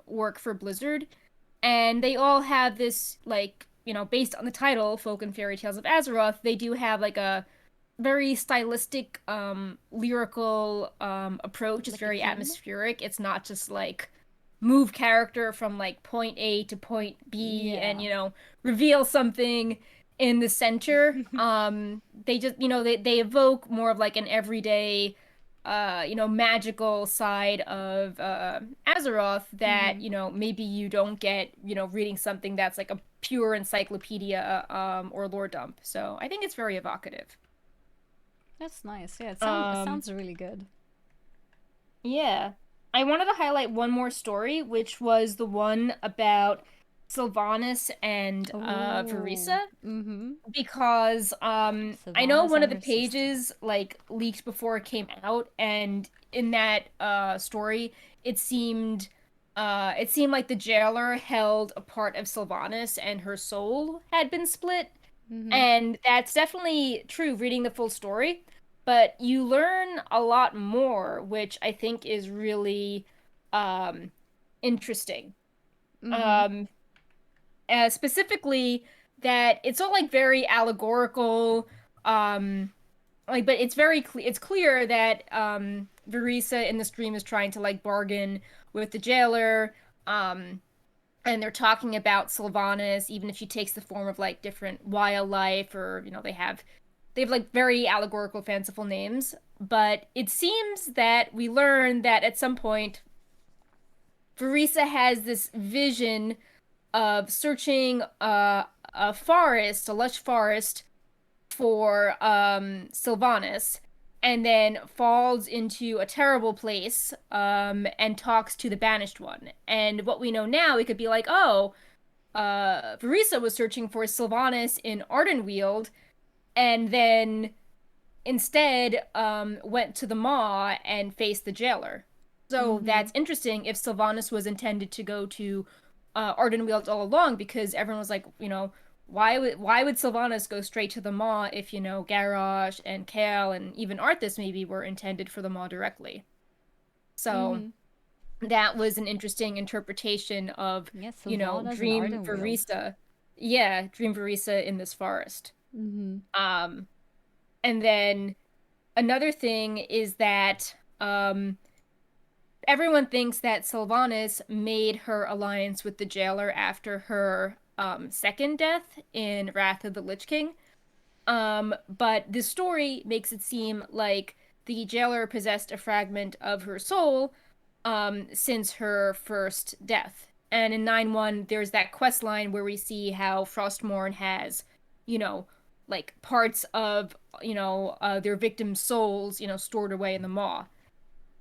S2: work for Blizzard, and they all have this like, based on the title, Folk and Fairy Tales of Azeroth. They do have like a very stylistic lyrical approach. It's
S1: Like a
S2: very
S1: theme?
S2: atmospheric. It's not just like move character from like point A to point B and
S1: Yeah.
S2: reveal something in the center. They just they evoke more of like an everyday magical side of Azeroth that
S1: Mm-hmm.
S2: maybe you don't get reading something that's like a pure encyclopedia or lore dump. So I think it's very evocative.
S1: That's nice. Yeah, it
S2: Um,
S1: sounds really good.
S2: yeah. I wanted to highlight one more story, which was the one about Sylvanas and
S1: Oh.
S2: Theresa,
S1: Mm-hmm.
S2: because I know
S1: Sylvanas
S2: one
S1: and
S2: of the
S1: her sister.
S2: pages like leaked before it came out, and in that story it seemed like the jailer held a part of Sylvanas and her soul had been split.
S1: Mm-hmm.
S2: And that's definitely true reading the full story, but you learn a lot more, which I think is really um, interesting.
S1: Mm-hmm.
S2: Um, Specifically, that it's all like very allegorical, like, but it's clear that Verisa in this dream is trying to like bargain with the jailer. Um, and they're talking about Sylvanas, even if she takes the form of like different wildlife, or they have like very allegorical, fanciful names. But it seems that we learn that at some point, Verisa has this vision of searching a lush forest for Sylvanas, and then falls into a terrible place and talks to the Banished One. And what we know now, it could be like, oh, Verisa was searching for Sylvanas in Ardenweald, and then instead went to the Maw and faced the jailer. So
S1: Mm-hmm.
S2: that's interesting if Sylvanas was intended to go to Ardenweald all along, because everyone was like, why would Sylvanas go straight to the Maw if Garrosh and Kael and even Arthas maybe were intended for the Maw directly? So
S1: Mm-hmm.
S2: that was an interesting interpretation of,
S1: Yes, Sylvanas and
S2: Dream
S1: Ardenweald.
S2: Verisa. Yeah, Dream Verisa in this forest.
S1: Mm-hmm.
S2: Um, and then another thing is that everyone thinks that Sylvanas made her alliance with the jailer after her second death in Wrath of the Lich King. But the story makes it seem like the jailer possessed a fragment of her soul since her first death. And in 9-1, there's that quest line where we see how Frostmourne has, you know, like parts of, their victims' souls, stored away in the maw.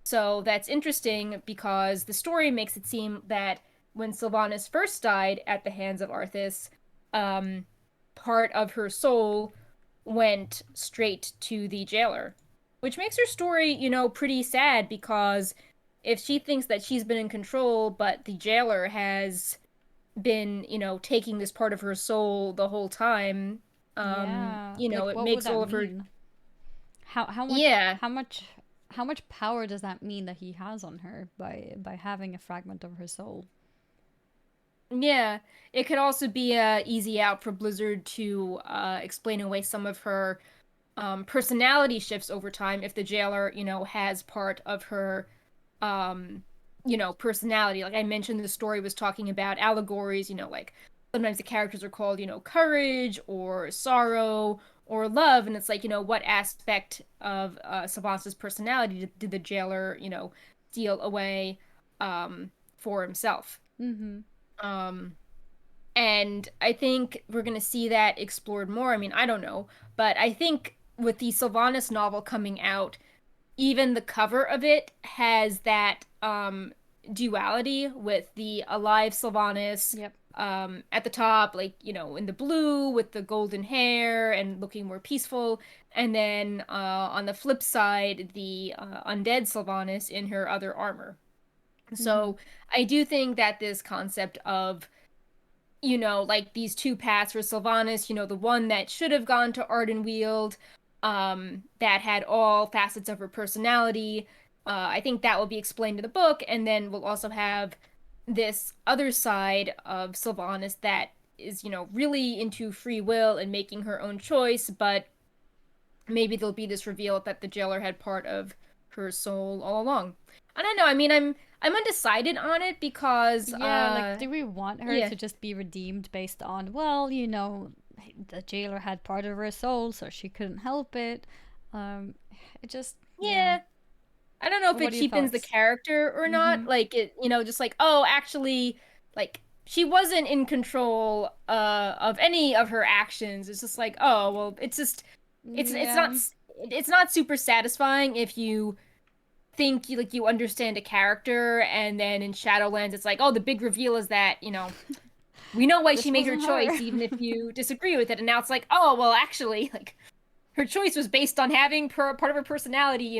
S2: So that's interesting because the story makes it seem that when Sylvanas first died at the hands of Arthas, um, part of her soul went straight to the jailer, which makes her story, pretty sad because if she thinks that she's been in control, but the jailer has been, taking this part of her soul the whole time,
S1: Yeah, like
S2: it
S1: what would
S2: makes
S1: that
S2: all of her,
S1: mean? How much
S2: yeah,
S1: how much how much power does that mean that he has on her by having a fragment of her soul?
S2: yeah, it could also be a easy out for Blizzard to explain away some of her personality shifts over time if the jailer, has part of her, um, personality. Like I mentioned, the story was talking about allegories. Like sometimes the characters are called, courage or sorrow or love, and it's like, what aspect of Sylvanas' personality did the jailer, steal away for himself?
S1: Mm-hmm.
S2: Um, and I think we're going to see that explored more. I mean, I don't know, but I think with the Sylvanas novel coming out, even the cover of it has that duality with the alive Sylvanas
S1: Yep.
S2: at the top, like, in the blue with the golden hair and looking more peaceful. And then on the flip side, the undead Sylvanas in her other armor.
S1: Mm-hmm.
S2: So I do think that this concept of like these two paths for Sylvanas, the one that should have gone to Ardenweald, that had all facets of her personality. I think that will be explained in the book, and then we'll also have this other side of Sylvanas that is, really into free will and making her own choice, but maybe there'll be this reveal that the jailer had part of her soul all along. I don't know. I mean, I'm undecided on it because
S1: Yeah, like do we want her
S2: yeah.
S1: to just be redeemed based on, well, the jailer had part of her soul, so she couldn't help it. Um, it just, yeah.
S2: Yeah, I don't know if it
S1: What are your
S2: cheapens the
S1: thoughts?
S2: character or
S1: Mm-hmm.
S2: not. Like it, just like, oh, actually, like she wasn't in control of any of her actions. It's just like, oh, well, it's just
S1: Yeah.
S2: it's not super satisfying if you think you understand a character and then in Shadowlands it's like, oh, the big reveal is that, we know why she
S1: This
S2: made her
S1: wasn't her.
S2: choice even if you disagree with it. And now it's like, oh, well, actually, like her choice was based on having part of her personality,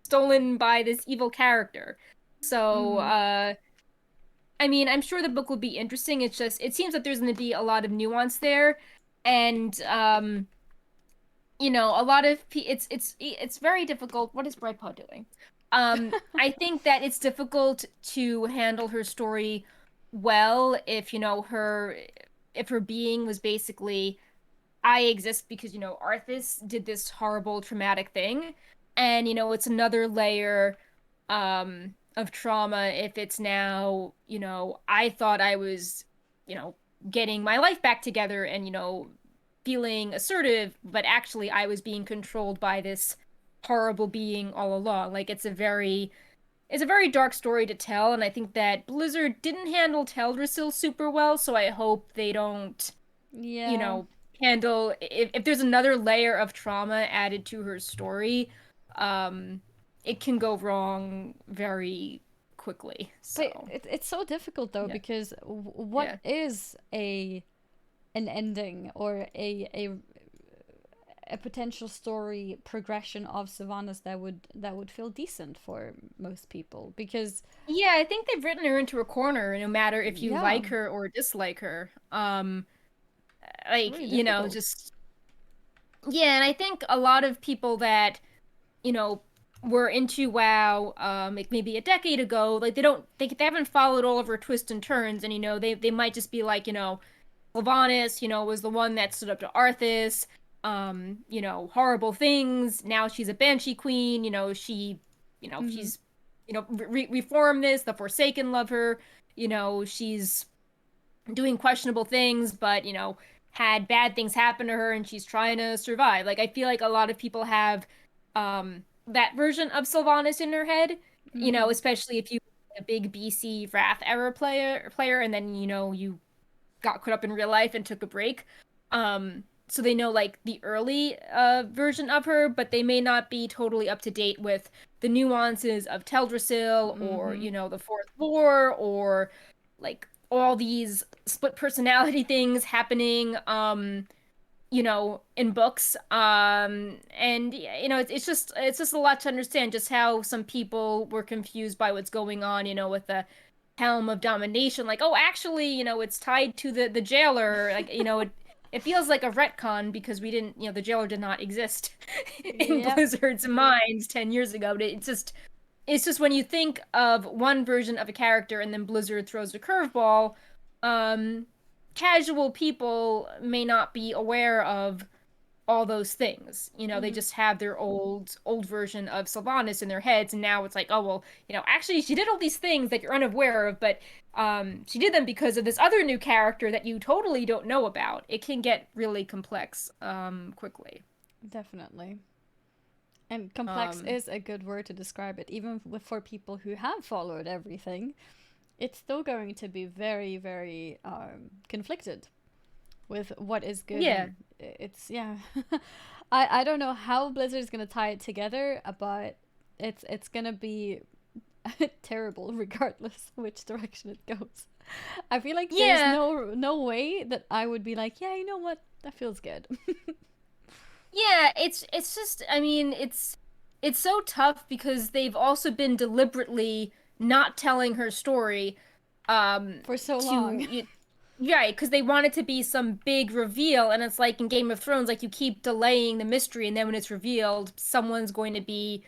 S2: stolen by this evil character. So,
S1: Mm-hmm.
S2: I mean, I'm sure the book will be interesting. It's just, it seems that there's going to be a lot of nuance there, and a lot of it's very difficult. What is Brightpaw doing? I think that it's difficult to handle her story well if her being was basically I exist because, Arthas did this horrible traumatic thing. And, it's another layer of trauma if it's now, I thought I was, you know, getting my life back together and, feeling assertive, but actually I was being controlled by this horrible being all along. Like it's a very dark story to tell, and I think that Blizzard didn't handle Teldrassil super well, so I hope they don't you
S1: Yeah.
S2: know, handle if there's another layer of trauma added to her story, um, it can go wrong very quickly.
S1: But
S2: So,
S1: it's so difficult though
S2: yeah,
S1: because what
S2: yeah.
S1: is a an ending or a potential story progression of Sylvanas that would feel decent for most people? Because
S2: Yeah, I think they've written her into a corner, no matter if you
S1: yeah,
S2: like her or dislike her.
S1: it's
S2: Like,
S1: really difficult.
S2: just yeah, and I think a lot of people that, you know, were into WoW, like maybe a decade ago, like they haven't followed all of her twists and turns, and they might just be like, Sylvanas, was the one that stood up to Arthas, horrible things. Now she's a Banshee Queen,
S1: Mm-hmm.
S2: she's, reformed this, the Forsaken love her, she's doing questionable things, but, had bad things happen to her and she's trying to survive. Like, I feel like a lot of people have that version of Sylvanas in their head,
S1: Mm-hmm.
S2: especially if you were a big BC Wrath era player and then, you got caught up in real life and took a break. So they know like the early version of her, but they may not be totally up to date with the nuances of Teldrassil or,
S1: Mm-hmm.
S2: the Fourth War or like all these split personality things happening in books. And it's just a lot to understand just how some people were confused by what's going on, with the helm of domination. Like, oh, actually, it's tied to the jailer. Like, it feels like a retcon because we didn't, the jailer did not exist in
S1: Yep.
S2: Blizzard's minds 10 years ago. But it's just when you think of one version of a character and then Blizzard throws a curveball, um, casual people may not be aware of all those things. They
S1: Mm-hmm.
S2: just have their old version of Sylvanas in their heads, and now it's like, oh well, actually she did all these things that you're unaware of, but she did them because of this other new character that you totally don't know about. It can get really complex quickly.
S1: Definitely. And complex
S2: Um,
S1: is a good word to describe it, even for people who have followed everything. It's still going to be very, very conflicted with what is good,
S2: yeah.
S1: and yeah. I don't know how Blizzard is gonna tie it together, but it's gonna be terrible regardless which direction it goes. I feel like there's
S2: Yeah.
S1: no way that I would be like, yeah, you know what, that feels good.
S2: Yeah, it's just I mean, it's so tough because they've also been deliberately not telling her story
S1: For so
S2: to
S1: long.
S2: right, because they want it to be some big reveal, and it's like in Game of Thrones, like you keep delaying the mystery, and then when it's revealed, someone's going to be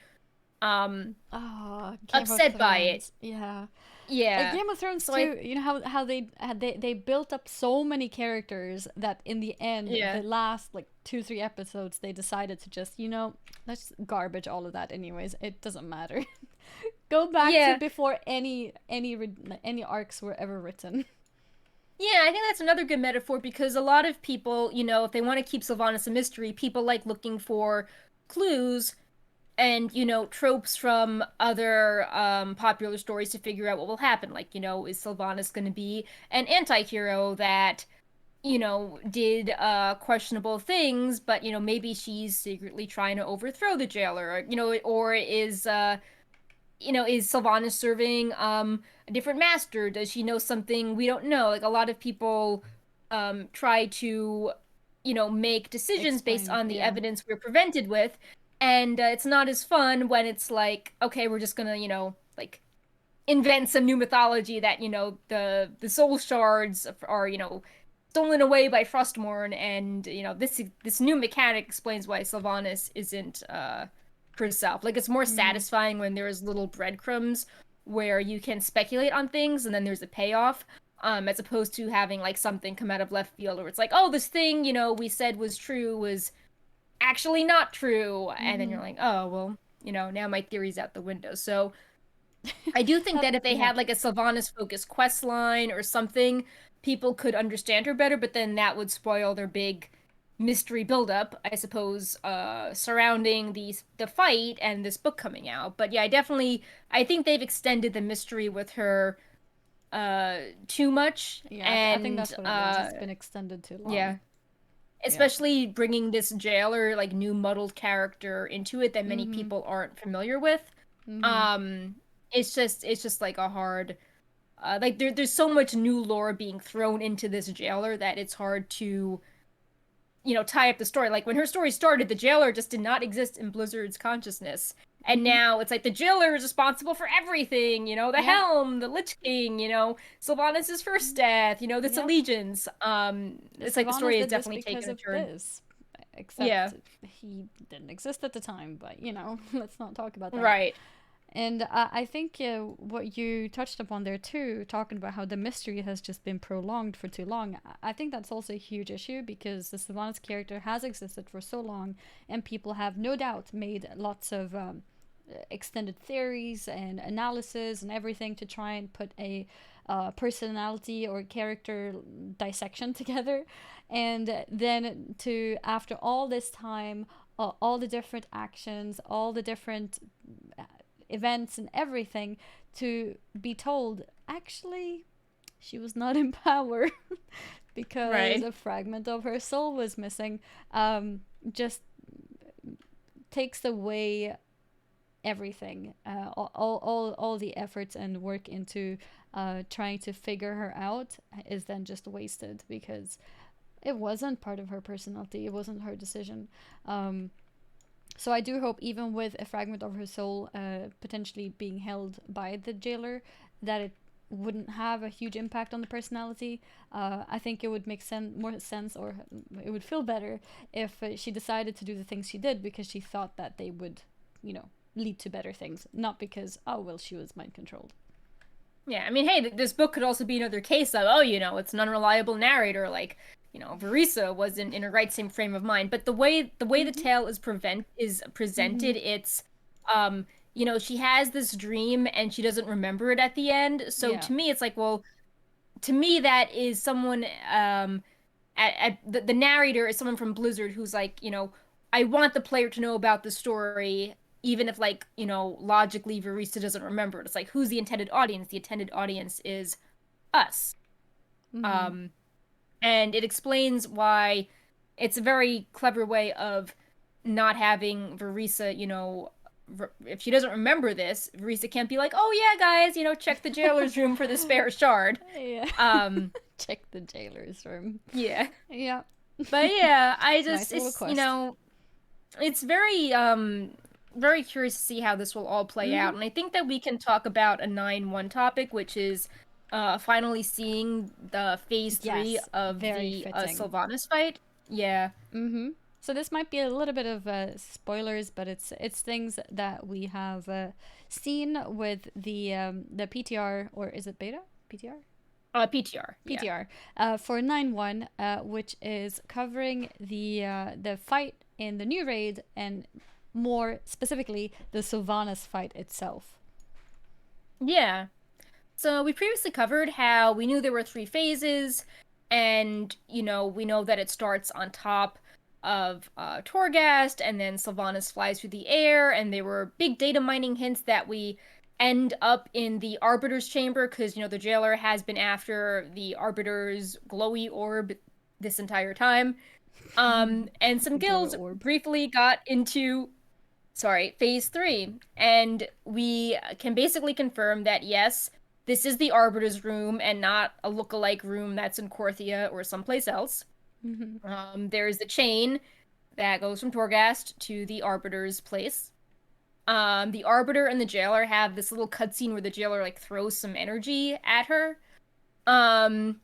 S2: um
S1: Ah, Game of
S2: upset by it.
S1: Thrones. Yeah. Like
S2: Yeah.
S1: Game of Thrones
S2: So I
S1: too, you know how they built up so many characters that in the end,
S2: yeah.
S1: the last like 2 3 episodes, they decided to just, let's garbage all of that anyways. It doesn't matter. Go back to
S2: Yeah.
S1: before any arcs were ever written.
S2: Yeah, I think that's another good metaphor because a lot of people, if they want to keep Sylvanas a mystery, people like looking for clues and tropes from other popular stories to figure out what will happen, like is Sylvanas going to be an anti-hero that did questionable things, but maybe she's secretly trying to overthrow the jailer, or is Sylvanas serving a different master? Does she know something we don't know? Like a lot of people try to make decisions based
S1: Explain,
S2: on the
S1: yeah.
S2: evidence we're presented with, and it's not as fun when it's like, okay, we're just gonna like invent some new mythology that the soul shards are stolen away by Frostmourne, and this new mechanic explains why Sylvanas isn't herself. Like it's more
S1: Mm-hmm.
S2: satisfying when there's little breadcrumbs where you can speculate on things and then there's a payoff. As opposed to having like something come out of left field where it's like, oh, this thing we said was true was actually not true, and then
S1: Mm-hmm.
S2: you're like, oh well, now my theory's out the window. So I do think
S1: That
S2: that if they
S1: yeah.
S2: had like a Sylvanas focused quest line or something, people could understand her better, but then that would spoil their big mystery buildup, I suppose, surrounding the fight and this book coming out. But yeah, I think they've extended the mystery with her too much,
S1: Yeah, I think
S2: and
S1: that's what it is. It's been extended too long.
S2: yeah,
S1: Yeah.
S2: especially bringing this jailer like new muddled character into it that many
S1: Mm-hmm.
S2: people aren't familiar with.
S1: Mm-hmm.
S2: um it's just like a hard like there's so much new lore being thrown into this jailer that it's hard to tie up the story. Like when her story started, the jailer just did not exist in Blizzard's consciousness, and
S1: Mm-hmm.
S2: now it's like the jailer is responsible for everything, the
S1: Yeah.
S2: helm, the Lich King, Sylvanas' first death, this
S1: Yeah.
S2: allegiance.
S1: The
S2: It's like the
S1: Sylvanas
S2: story is
S1: did this
S2: definitely
S1: because
S2: taken a
S1: of
S2: turn.
S1: this. except
S2: Yeah.
S1: he didn't exist at the time. But let's not talk about that.
S2: Right.
S1: And I think what you touched upon there too, talking about how the mystery has just been prolonged for too long, I think that's also a huge issue because the Sylvanas character has existed for so long, and people have no doubt made lots of extended theories and analysis and everything to try and put a personality or character dissection together. And then to, after all this time, all the different actions, all the different events and everything, to be told actually she was not in power because
S2: Right.
S1: a fragment of her soul was missing, just takes away everything, all the efforts and work into trying to figure her out is then just wasted because it wasn't part of her personality, it wasn't her decision. So I do hope, even with a fragment of her soul potentially being held by the jailer, that it wouldn't have a huge impact on the personality. I think it would make more sense, or it would feel better if she decided to do the things she did because she thought that they would, lead to better things, not because, oh, well, she was mind controlled.
S2: Yeah, I mean, hey, this book could also be another case of, oh, it's an unreliable narrator, like, Theresa wasn't in her right same frame of mind. But the way the tale is presented, it's, she has this dream and she doesn't remember it at the end. So
S1: Yeah.
S2: to me, it's like, well, to me, that is someone, the narrator is someone from Blizzard who's like, I want the player to know about the story, even if, like, logically Verista doesn't remember it. It's like, who's the intended audience? The intended audience is us.
S1: Mm-hmm.
S2: Um, and it explains why it's a very clever way of not having Verisa, if she doesn't remember this, Verisa can't be like, oh yeah, guys, check the jailer's room for the spare shard.
S1: Yeah.
S2: Um,
S1: Check the jailer's room.
S2: yeah.
S1: Yeah.
S2: But yeah,
S1: Nice little
S2: it's,
S1: quest.
S2: it's very curious to see how this will all play
S1: Mm-hmm.
S2: out. And I think that we can talk about a 9-1 topic, which is finally seeing the phase 3
S1: Yes,
S2: of
S1: very
S2: the
S1: fitting.
S2: Sylvanas fight. Yeah.
S1: Mm-hmm. So this might be a little bit of spoilers, but it's things that we have seen with the PTR, or is it beta? PTR?
S2: PTR. Yeah.
S1: PTR for 9-1, which is covering the fight in the new raid, and more specifically the Sylvanas fight itself.
S2: Yeah. So we previously covered how we knew there were 3 phases, and we know that it starts on top of Torghast, and then Sylvanas flies through the air, and there were big data mining hints that we end up in the Arbiter's chamber, because the jailer has been after the Arbiter's glowy orb this entire time. And some
S1: The glow
S2: guilds
S1: orb.
S2: briefly got into, phase 3, and we can basically confirm that yes, this is the Arbiter's room and not a look-alike room that's in Korthia or someplace else.
S1: Mm-hmm.
S2: There's the chain that goes from Torghast to the Arbiter's place. The Arbiter and the Jailer have this little cutscene where the Jailer like throws some energy at her. Um,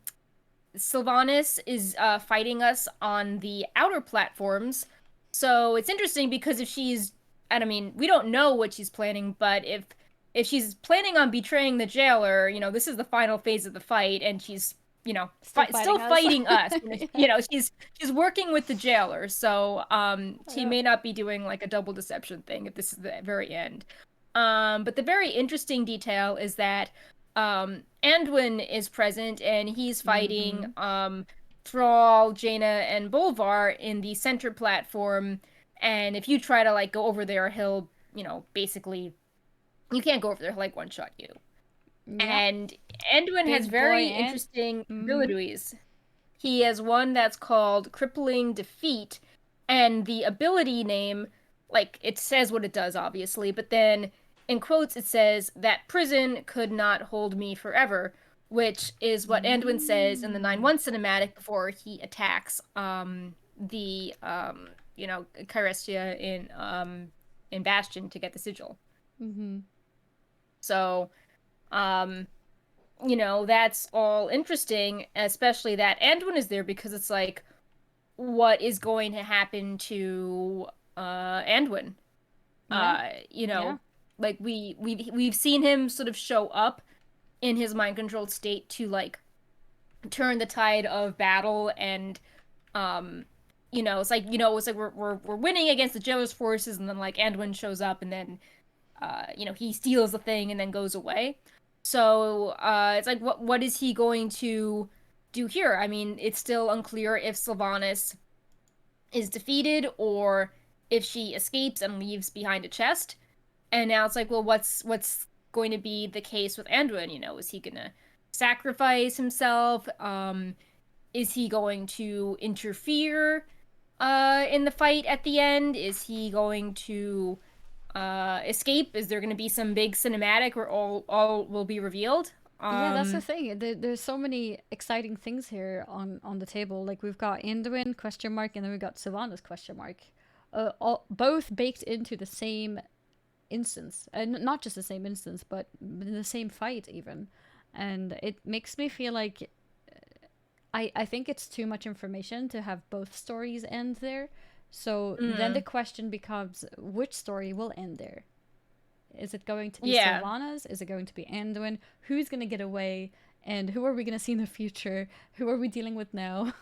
S2: Sylvanas is fighting us on the outer platforms. So it's interesting because if she's, and I mean, we don't know what she's planning, but if she's planning on betraying the jailer, this is the final phase of the fight, and she's,
S1: Still fighting
S2: still
S1: us.
S2: fighting us.
S1: Yeah.
S2: She's working with the jailer, so she
S1: Yeah.
S2: may not be doing like a double deception thing if this is the very end. But the very interesting detail is that Anduin is present, and he's fighting
S1: Mm-hmm.
S2: Thrall, Jaina, and Bolvar in the center platform. And if you try to like go over there, he'll, basically you can't go over there, he'll like one shot you.
S1: Yeah.
S2: And Anduin has
S1: Big boy
S2: very
S1: and.
S2: interesting
S1: Mm-hmm.
S2: abilities. He has one that's called Crippling Defeat, and the ability name, like, it says what it does, obviously, but then in quotes it says that prison could not hold me forever, which is what Anduin says in the
S1: Mm.
S2: 9-1 cinematic before he attacks the Kyrestia in Bastion to get the sigil.
S1: Mm-hmm.
S2: So um that's all interesting, especially that Anduin is there because it's like, what is going to happen to Anduin.
S1: Yeah.
S2: You
S1: Yeah.
S2: know, like we've seen him sort of show up in his mind controlled state to like turn the tide of battle, and um it's like we're winning against the Joe's forces, and then like Anduin shows up, and then he steals the thing and then goes away. So it's like what is he going to do here? I mean, it's still unclear if Sylvanas is defeated or if she escapes and leaves behind a chest. And now it's like, well, what's going to be the case with Anduin? Is he gonna sacrifice himself? Is he going to interfere in the fight at the end? Is he going to escape? Is there going to be some big cinematic where all will be revealed?
S1: Yeah, that's the thing. There's so many exciting things here on the table. Like we've got Anduin question mark, and then we've got Sylvanas question mark, both baked into the same instance, and not just the same instance, but in the same fight even. And it makes me feel like I think it's too much information to have both stories end there. So then the
S2: Mm.
S1: question becomes, which story will end there? Is it going to be
S2: Yeah.
S1: Sylvanas? Is it going to be Anduin? Who's going to get away? And who are we going to see in the future? Who are we dealing with now?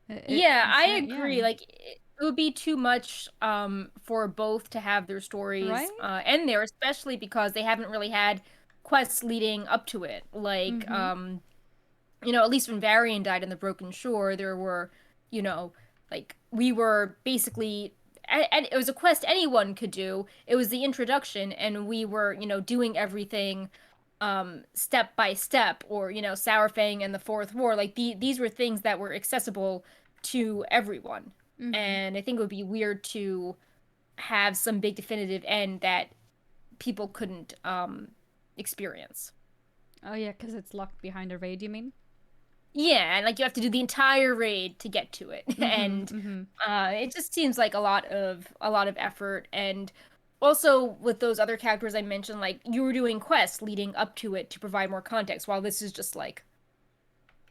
S2: Yeah,
S1: It's
S2: I
S1: not, yeah.
S2: agree. Like it would be too much for both to have their
S1: Right?
S2: stories end there, especially because they haven't really had quests leading up to it. Like
S1: Mm-hmm.
S2: at least when Varian died in the Broken Shore, there were, you know, like we were basically and it was a quest anyone could do. It was the introduction, and we were, doing everything step by step, or Sourfang and the Fourth War. Like these were things that were accessible to everyone.
S1: Mm-hmm.
S2: And I think it would be weird to have some big definitive end that people couldn't experience.
S1: Oh, yeah, because it's locked behind a raid, you mean?
S2: Yeah, and like you have to do the entire raid to get to it.
S1: Mm-hmm.
S2: And
S1: Mm-hmm.
S2: it just seems like a lot of effort. And also with those other characters I mentioned, like you were doing quests leading up to it to provide more context, while this is just like,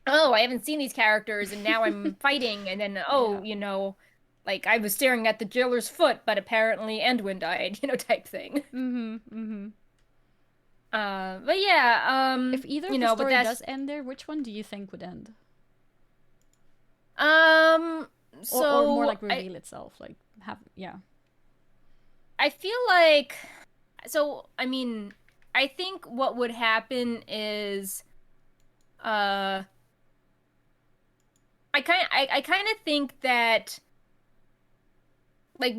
S2: oh, I haven't seen these characters and now I'm fighting, and then
S1: Yeah.
S2: like I was staring at the jailer's foot, but apparently Anduin died, type thing.
S1: Mm-hmm. Mm-hmm.
S2: But yeah,
S1: If either of the
S2: but
S1: story
S2: that's
S1: does end there, which one do you think would end?
S2: um
S1: Or more
S2: so
S1: like reveal itself, like have yeah.
S2: I feel like I mean, I think what would happen is uh I kind of think that like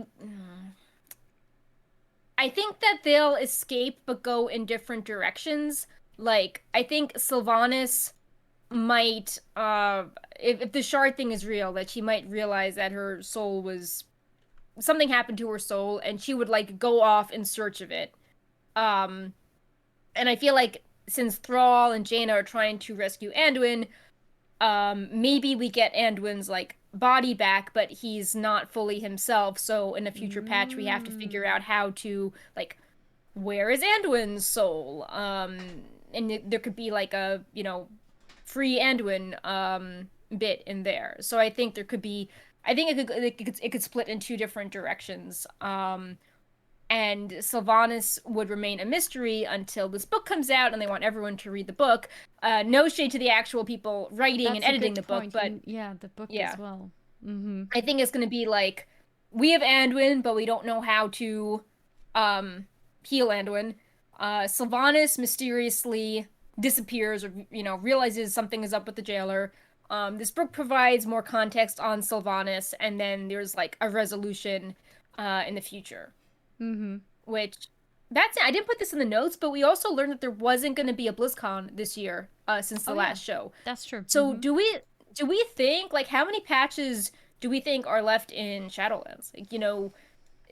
S2: I think that they'll escape but go in different directions. Like I think Sylvanas might if the shard thing is real, that she might realize that her soul was something happened to her soul, and she would like go off in search of it. Um and I feel like since Thrall and Jaina are trying to rescue Anduin, maybe we get Anduin's like body back, but he's not fully himself. So in a future patch, we have to figure
S1: Mm.
S2: out how to like, where is Anduin's soul? And there could be like a free Anduin bit in there. So I think there could be. I think it could split in two different directions. And Sylvanas would remain a mystery until this book comes out, and they want everyone to read the book. No shade to the actual people writing and
S1: That's a
S2: editing
S1: good
S2: the book,
S1: point.
S2: but
S1: Yeah, the book as
S2: yeah,
S1: well. Mm-hmm.
S2: I think it's going to be like, we have Anduin, but we don't know how to um, heal Anduin. Sylvanas mysteriously disappears, or realizes something is up with the jailer. This book provides more context on Sylvanas, and then there's like a resolution in the future.
S1: Mm-hmm.
S2: Which that's I didn't put this in the notes, but we also learned that there wasn't going to be a BlizzCon this year since
S1: Oh
S2: the
S1: yeah,
S2: last show.
S1: that's true.
S2: So
S1: Mm-hmm.
S2: do we think, like, how many patches do we think are left in Shadowlands? Like,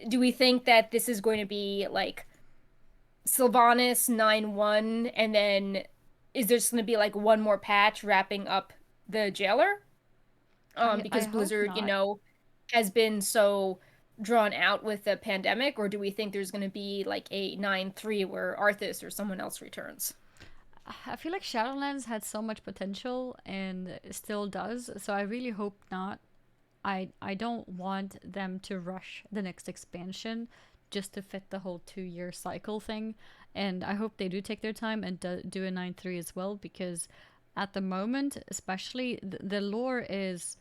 S2: do we think that this is going to be like Sylvanas 9-1, and then is there just going to be like one more patch wrapping up the jailer?
S1: I
S2: Because
S1: hope
S2: Blizzard,
S1: not.
S2: has been so drawn out with the pandemic, or do we think there's going to be like a 9-3 where Arthas or someone else returns?
S1: I feel like Shadowlands had so much potential and still does, so I really hope not. I don't want them to rush the next expansion just to fit the whole 2 year cycle thing. And I hope they do take their time and do a 9.3 as well, because at the moment, especially, the lore is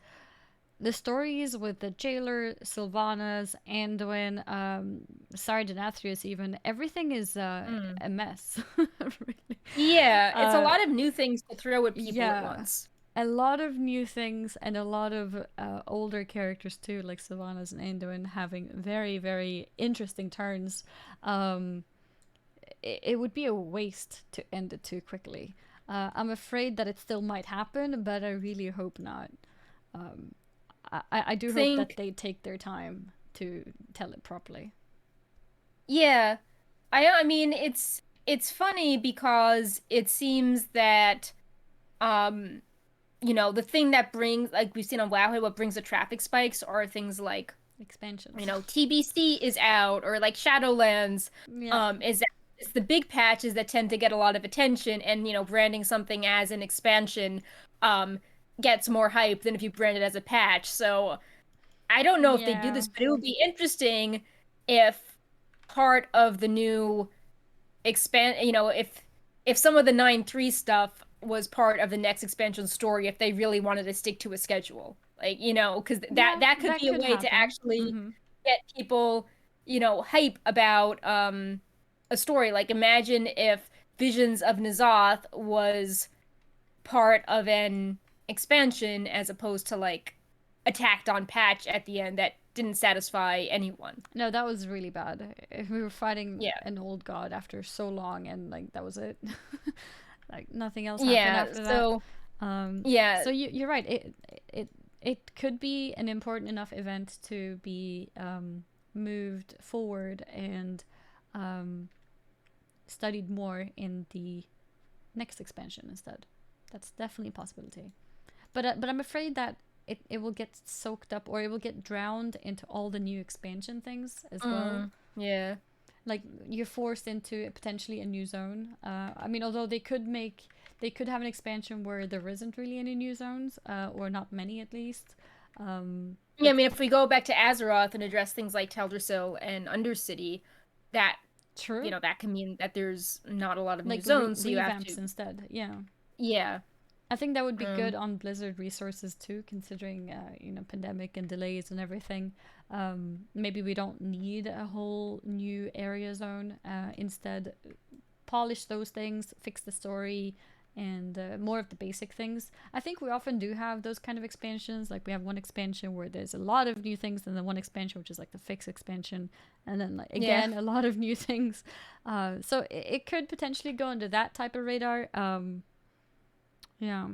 S1: the stories with the jailer, Sylvanas, Anduin, Sergeant Athreus, even everything is a mess. Really.
S2: Yeah, it's a
S1: Uh,
S2: lot of new things to throw at people at
S1: yeah,
S2: once.
S1: a lot of new things and a lot of older characters too, like Sylvanas and Anduin having very, very interesting turns. Um, it would be a waste to end it too quickly. I'm afraid that it still might happen, but I really hope not. Um, I do hope that
S2: Think,
S1: they take their time to tell it properly.
S2: yeah, I mean it's funny because it seems that um the thing that brings, like we've seen on Wowhead, what brings the traffic spikes are things like
S1: Expansions.
S2: TBC is out, or like Shadowlands
S1: Yeah.
S2: is out. It's the big patches that tend to get a lot of attention, and branding something as an expansion um gets more hype than if you brand it as a patch. So I don't know if they do
S1: Yeah.
S2: this, but it would be interesting if part of the new expand, if some of the 9.3 stuff was part of the next expansion story, if they really wanted to stick to a schedule. Like, because that
S1: Yeah,
S2: that could
S1: that
S2: be a
S1: could
S2: way to
S1: happen.
S2: actually
S1: Mm-hmm.
S2: get people, hype about a story. Like imagine if Visions of N'Zoth was part of an expansion as opposed to like a tacked on patch at the end that didn't satisfy anyone.
S1: No, that was really bad. We were fighting
S2: Yeah.
S1: an old god after so long, and like that was it. Like nothing else happened
S2: Yeah,
S1: after that.
S2: so yeah,
S1: So you're right. It it could be an important enough event to be moved forward and um, studied more in the next expansion instead. That's definitely a possibility. But I'm afraid that it will get soaked up, or it will get drowned into all the new expansion things as well.
S2: yeah.
S1: Like you're forced into potentially a new zone. I mean, although they could have an expansion where there isn't really any new zones, or not many at least.
S2: Yeah,
S1: But
S2: I mean, if we go back to Azeroth and address things like Teldrassil and Undercity, that
S1: true,
S2: that can mean that there's not a lot of new
S1: like
S2: zones, so you have to,
S1: revamps instead. Yeah,
S2: yeah.
S1: I think that would be good
S2: Um,
S1: on Blizzard resources too, considering pandemic and delays and everything. Maybe we don't need a whole new area zone. Instead, polish those things, fix the story, and more of the basic things. I think we often do have those kind of expansions. Like we have one expansion where there's a lot of new things, and then one expansion which is like the fix expansion, and then like
S2: yeah.
S1: again a lot of new things. So it could potentially go under that type of radar. Yeah,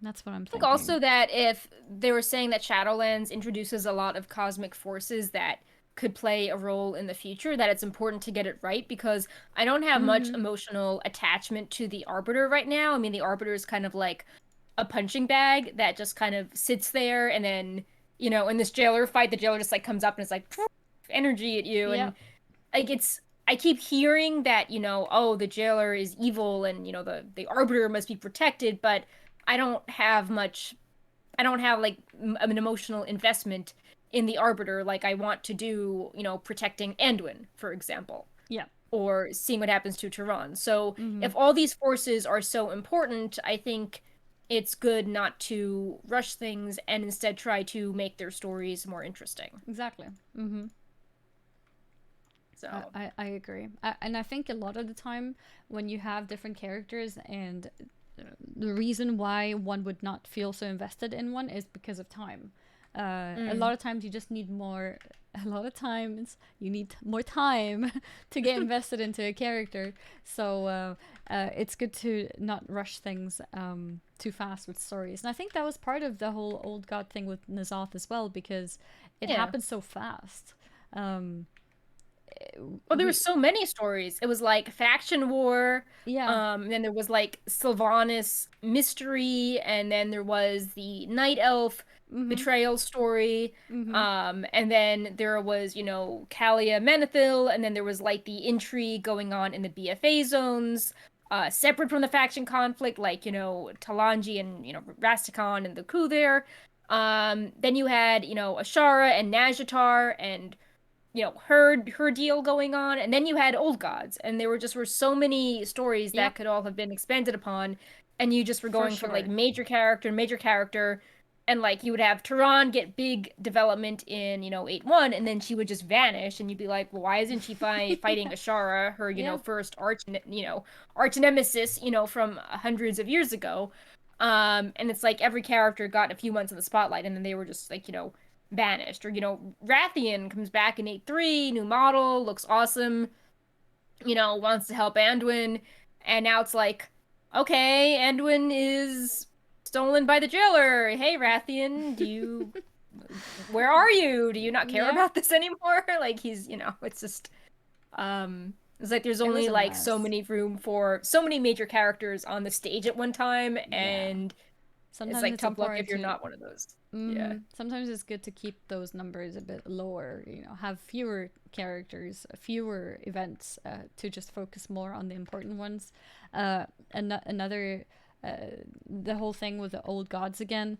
S1: that's what I'm
S2: I think
S1: thinking.
S2: also that if they were saying that Shadowlands introduces a lot of cosmic forces that could play a role in the future, that it's important to get it right, because I don't have much
S1: Mm-hmm.
S2: emotional attachment to the Arbiter right now. I mean, the Arbiter is kind of like a punching bag that just kind of sits there, and then, in this jailer fight, the jailer just like comes up and it's like energy at you, and
S1: Yep.
S2: like I keep hearing that, oh, the jailer is evil, and the Arbiter must be protected, but I don't have much, I don't have like an emotional investment in the Arbiter like I want to do, protecting Anduin, for example,
S1: Yep.
S2: or seeing what happens to Tehran. So
S1: Mm-hmm.
S2: if all these forces are so important, I think it's good not to rush things and instead try to make their stories more interesting.
S1: Exactly. Mm-hmm.
S2: So,
S1: I agree. And I think a lot of the time when you have different characters, and the reason why one would not feel so invested in one is because of time. A
S2: mm.
S1: lot of times you just need more. A lot of times you need more time to get invested into a character. So it's good to not rush things too fast with stories. And I think that was part of the whole old god thing with N'Zoth as well, because it
S2: Yeah.
S1: happened so fast. Um,
S2: Well, there were
S1: we
S2: so many stories. It was like faction war,
S1: Yeah.
S2: then there was like Sylvanas mystery, and then there was the night elf
S1: Mm-hmm.
S2: betrayal story,
S1: Mm-hmm.
S2: and then there was, Kalia Menethil, and then there was like the intrigue going on in the BFA zones. separate from the faction conflict, like, Talanji and, Rastakhan and the coup there. Then you had, Ashara and Nazjatar and, her deal going on, and then you had Old Gods, and there were so many stories that
S1: Yep,
S2: could all have been expanded upon, and you just were
S1: for
S2: going from like
S1: sure.
S2: major character, and like you would have Tehran get big development in 8-1, and then she would just vanish, and you'd be like, well, why isn't she fighting Ashara, her
S1: Yeah.
S2: first arch nemesis, from hundreds of years ago. And it's like every character got a few months in the spotlight, and then they were just like, banished. Or, Rathian comes back in 8-3, new model, looks awesome, wants to help Anduin. And now it's like, okay, Anduin is stolen by the jailer. Hey, Rathian, where are you? Do you not care
S1: Yeah.
S2: about this anymore? Like, he's, it's just, it's like there's
S1: It was
S2: only
S1: a
S2: like so
S1: mess.
S2: many major characters on the stage at one time,
S1: Yeah.
S2: and it's
S1: Sometimes
S2: like
S1: it's
S2: tough luck
S1: important
S2: if you're
S1: to.
S2: not one of those. Yeah.
S1: Sometimes it's good to keep those numbers a bit lower. Have fewer characters, fewer events, to just focus more on the important ones. Another, the whole thing with the old gods again.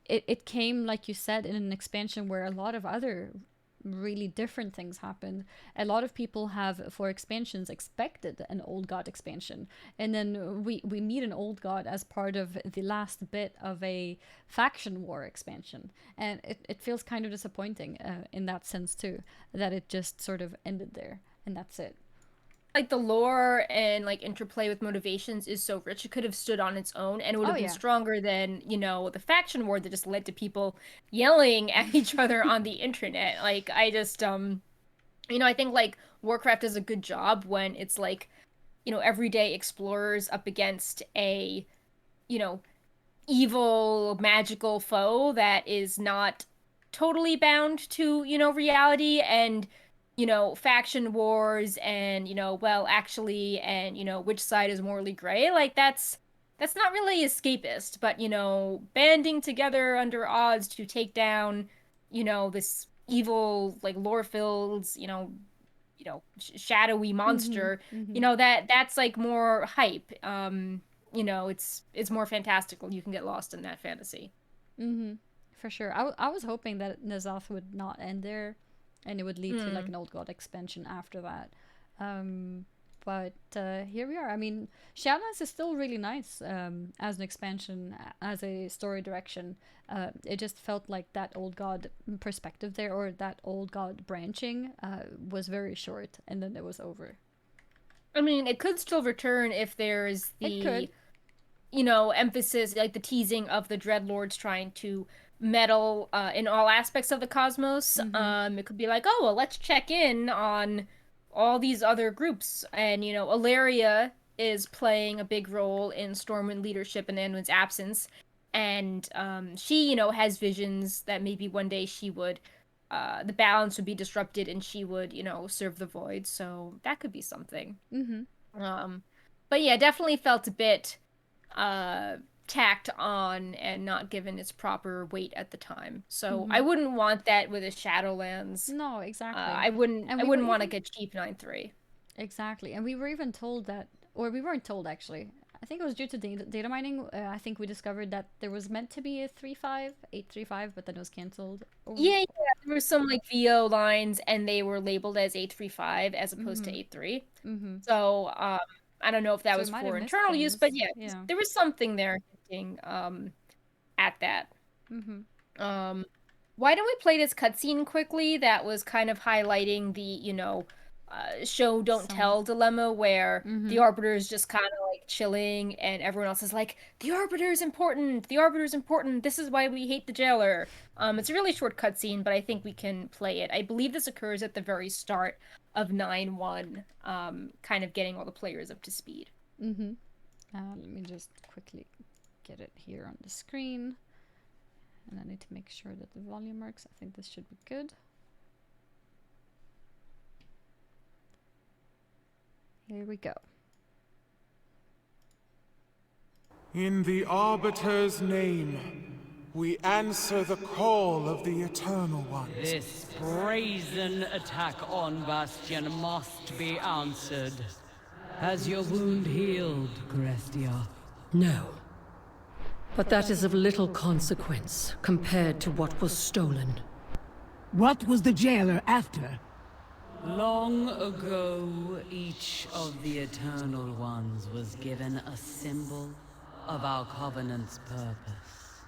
S1: It came, like you said, in an expansion where a lot of other really different things happened. A lot of people have, for expansions, expected an old god expansion, and then we meet an old god as part of the last bit of a faction war expansion, and it feels kind of disappointing, in that sense too, that it just sort of ended there and that's it.
S2: Like the lore and like interplay with motivations is so rich. It could have stood on its own and it would
S1: Oh
S2: have been
S1: yeah.
S2: stronger than, the faction war that just led to people yelling at each other on the internet. Like I just I think like Warcraft does a good job when it's like, everyday explorers up against a, you know, evil magical foe that is not totally bound to, reality, and faction wars, and well, actually, and which side is morally gray. Like that's not really escapist, but banding together under odds to take down this evil, like lore-filled, shadowy
S1: Mhm.
S2: monster,
S1: Mhm.
S2: that's like more hype. It's more fantastical. You can get lost in that fantasy.
S1: Mhm. For sure. I was hoping that Nazath would not end there, and it would lead to like
S2: Mm.
S1: an old god expansion after that. Um, but here we are. I mean, Shadowlands is still really nice, as an expansion, as a story direction. It just felt like that old god perspective there, or that old god branching, was very short, and then it was over.
S2: I mean, it could still return if there's
S1: It could.
S2: the, emphasis, like the teasing of the Dreadlords trying to meddle in all aspects of the cosmos.
S1: Mm-hmm.
S2: It could be like, oh, well, let's check in on all these other groups. And, Ilaria is playing a big role in Stormwind leadership in Anduin's absence. And she, has visions that maybe one day the balance would be disrupted and she would, serve the void. So that could be something.
S1: Mm-hmm.
S2: Um, but yeah, definitely felt a bit uh tacked on and not given its proper weight at the time. So
S1: Mm-hmm.
S2: I wouldn't want that with a Shadowlands.
S1: No, exactly.
S2: I
S1: And we were
S2: wouldn't want
S1: even
S2: like a cheap 9-3.
S1: exactly, and we were even told that, or we weren't told actually. I think it was due to data mining. I think we discovered that there was meant to be a 835, but then it was cancelled. Oh,
S2: Yeah, there were some like VO lines and they were labeled as 835 as opposed to
S1: mm-hmm.
S2: 8-3.
S1: Mm-hmm.
S2: So I don't know if that
S1: So we
S2: was
S1: might have
S2: for
S1: missed
S2: internal use, but
S1: things.
S2: yeah,
S1: Yeah.
S2: there was something there hinting at that.
S1: Mm-hmm.
S2: Um, why don't we play this cutscene quickly? That was kind of highlighting the, show don't
S1: Some.
S2: tell dilemma where the
S1: Mm-hmm.
S2: Arbiter is just kind of like chilling and everyone else is like, the Arbiter is important. The Arbiter is important. This is why we hate the jailer. It's a really short cutscene, but I think we can play it. I believe this occurs at the very start of 9-1, kind of getting all the players up to speed.
S1: Mm-hmm. Let me just quickly get it here on the screen, and I need to make sure that the volume works. I think this should be good. Here we go.
S3: In the Arbiter's name, we answer the call of the Eternal Ones.
S4: This brazen attack on Bastion must be answered. Has your wound healed, Grestia?
S5: No. But that is of little consequence compared to what was stolen.
S6: What was the jailer after?
S4: Long ago, each of the Eternal Ones was given a symbol of our Covenant's purpose.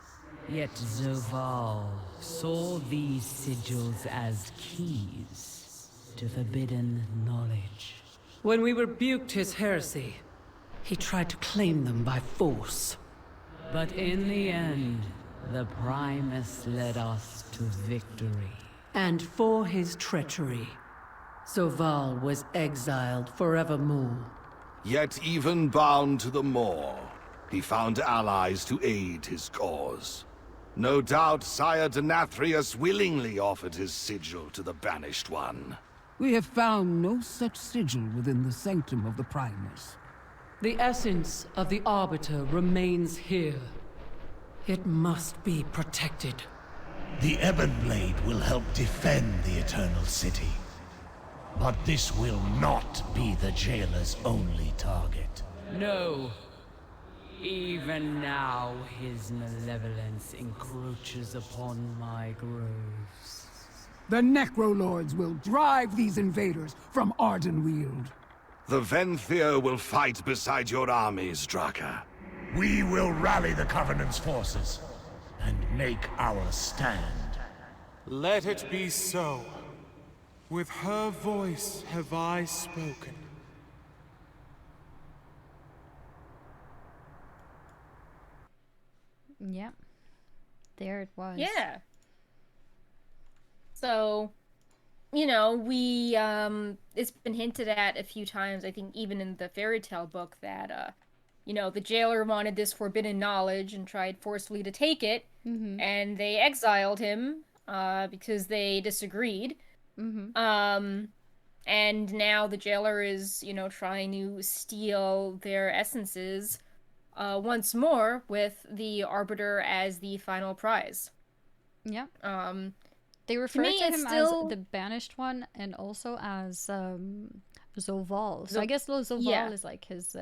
S4: Yet Zoval saw these sigils as keys to forbidden knowledge.
S5: When we rebuked his heresy, he tried to claim them by force.
S4: But in the end, the Primus led us to victory.
S5: And for his treachery, Zoval was exiled forevermore.
S7: Yet even bound to the Maw, he found allies to aid his cause. No doubt Sire Denathrius willingly offered his sigil to the Banished One.
S6: We have found no such sigil within the sanctum of the Primus.
S5: The essence of the Arbiter remains here. It must be protected.
S8: The Ebon Blade will help defend the Eternal City. But this will not be the Jailer's only target.
S4: No. Even now, his malevolence encroaches upon my groves.
S6: The Necrolords will drive these invaders from Ardenweald.
S7: The Venthyr will fight beside your armies, Draka.
S8: We will rally the Covenant's forces and make our stand.
S3: Let it be so. With her voice have I spoken.
S1: Yep. There it was.
S2: Yeah. So, you know, we it's been hinted at a few times, I think even in the fairy tale book, that you know, the jailer wanted this forbidden knowledge and tried forcefully to take it, and they exiled him because they disagreed. And now the jailer is, you know, trying to steal their essences once more with the Arbiter as the final prize.
S1: Yep. They refer to
S2: me,
S1: him
S2: it's still-
S1: as the Banished One and also as Zoval. So I guess Zoval
S2: yeah.
S1: is like his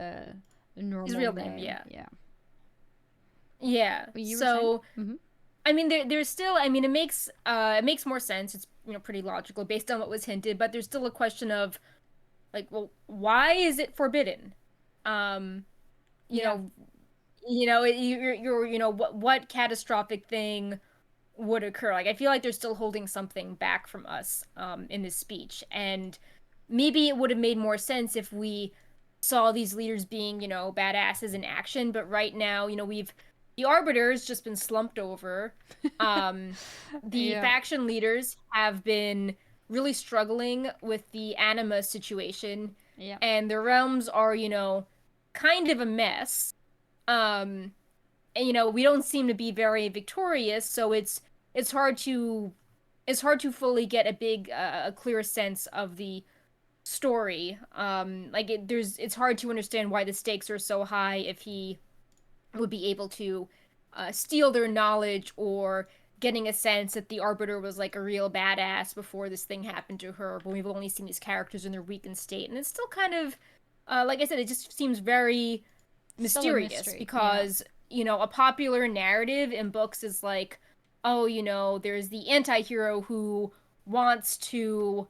S1: normal
S2: real name, yeah.
S1: Yeah.
S2: Yeah.
S1: But you were
S2: So,
S1: saying?
S2: I mean, there's still. I mean, it makes more sense. It's, you know, pretty logical based on what was hinted. But there's still a question of, like, well, why is it forbidden? You know, you're you know, what catastrophic thing would occur? Like, I feel like they're still holding something back from us in this speech, and maybe it would have made more sense if we saw these leaders being, you know, badasses in action. But right now, you know, the Arbiter's just been slumped over. The faction leaders have been really struggling with the Anima situation.
S1: Yeah.
S2: And their realms are, you know, kind of a mess. And, you know, we don't seem to be very victorious, so it's hard to fully get a clear sense of the story. Like, it's hard to understand why the stakes are so high if he would be able to steal their knowledge, or getting a sense that the Arbiter was like a real badass before this thing happened to her, but we've only seen these characters in their weakened state. And it's still kind of, like I said, it just seems very mysterious, because, you know, a popular narrative in books is like, oh, you know, there's the anti-hero who wants to,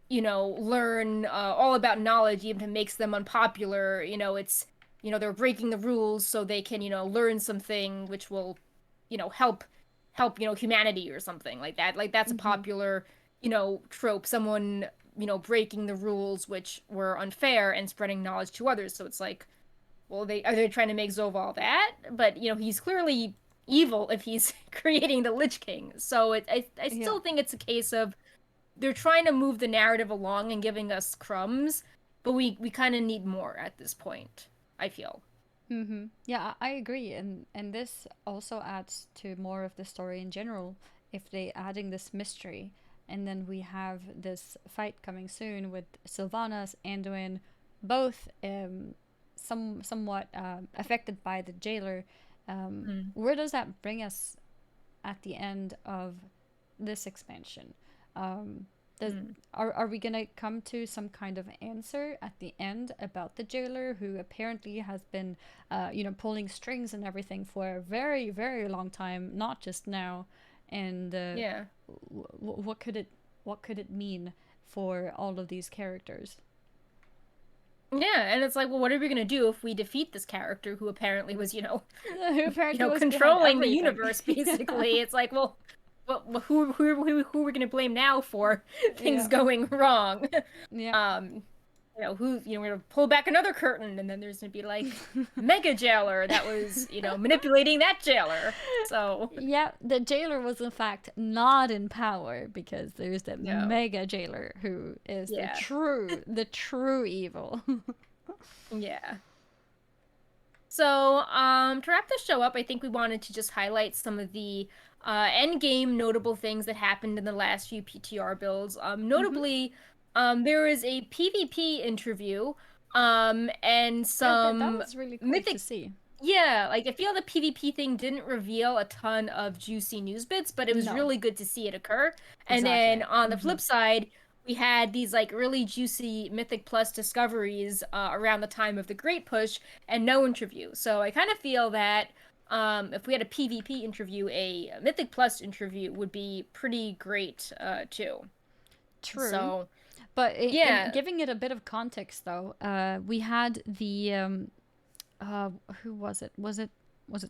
S2: you know, learn all about knowledge, even if it makes them unpopular. You know, it's, you know, they're breaking the rules so they can, you know, learn something which will, you know, help, you know, humanity or something like that. Like, that's a popular, you know, trope. Someone, you know, breaking the rules which were unfair and spreading knowledge to others. So it's like, well, are they trying to make Zoval that? But, you know, he's clearly evil if he's creating the Lich King. So I still think it's a case of they're trying to move the narrative along and giving us crumbs, but we kind of need more at this point, I feel.
S1: Yeah, I agree, and this also adds to more of the story in general if they adding this mystery, and then we have this fight coming soon with Sylvanas and Anduin, both somewhat affected by the jailer. Where does that bring us at the end of this expansion? Are we gonna come to some kind of answer at the end about the jailer who apparently has been, pulling strings and everything for a very, very long time, not just now, and what could it mean for all of these characters?
S2: Yeah, and it's like, well, what are we gonna do if we defeat this character who apparently was,
S1: Who apparently was
S2: controlling the
S1: everything.
S2: universe, basically? It's like, well, who are we gonna blame now for things going wrong?
S1: Yeah.
S2: We're gonna pull back another curtain, and then there's gonna be like mega jailer that was, manipulating that jailer. So
S1: yeah, the jailer was in fact not in power, because there's the mega jailer who is the true evil.
S2: Yeah. So, to wrap the show up, I think we wanted to just highlight some of the end game notable things that happened in the last few PTR builds. Notably, there was a PvP interview, and some
S1: that was really cool
S2: mythic
S1: to see.
S2: Yeah, like I feel the PvP thing didn't reveal a ton of juicy news bits, but it was really good to see it occur. And then on the flip side, we had these like really juicy Mythic Plus discoveries around the time of the Great Push and no interview. So I kind of feel that if we had a PvP interview, a Mythic Plus interview would be pretty great too.
S1: True.
S2: So,
S1: but in giving it a bit of context, though, we had the who was it? Was it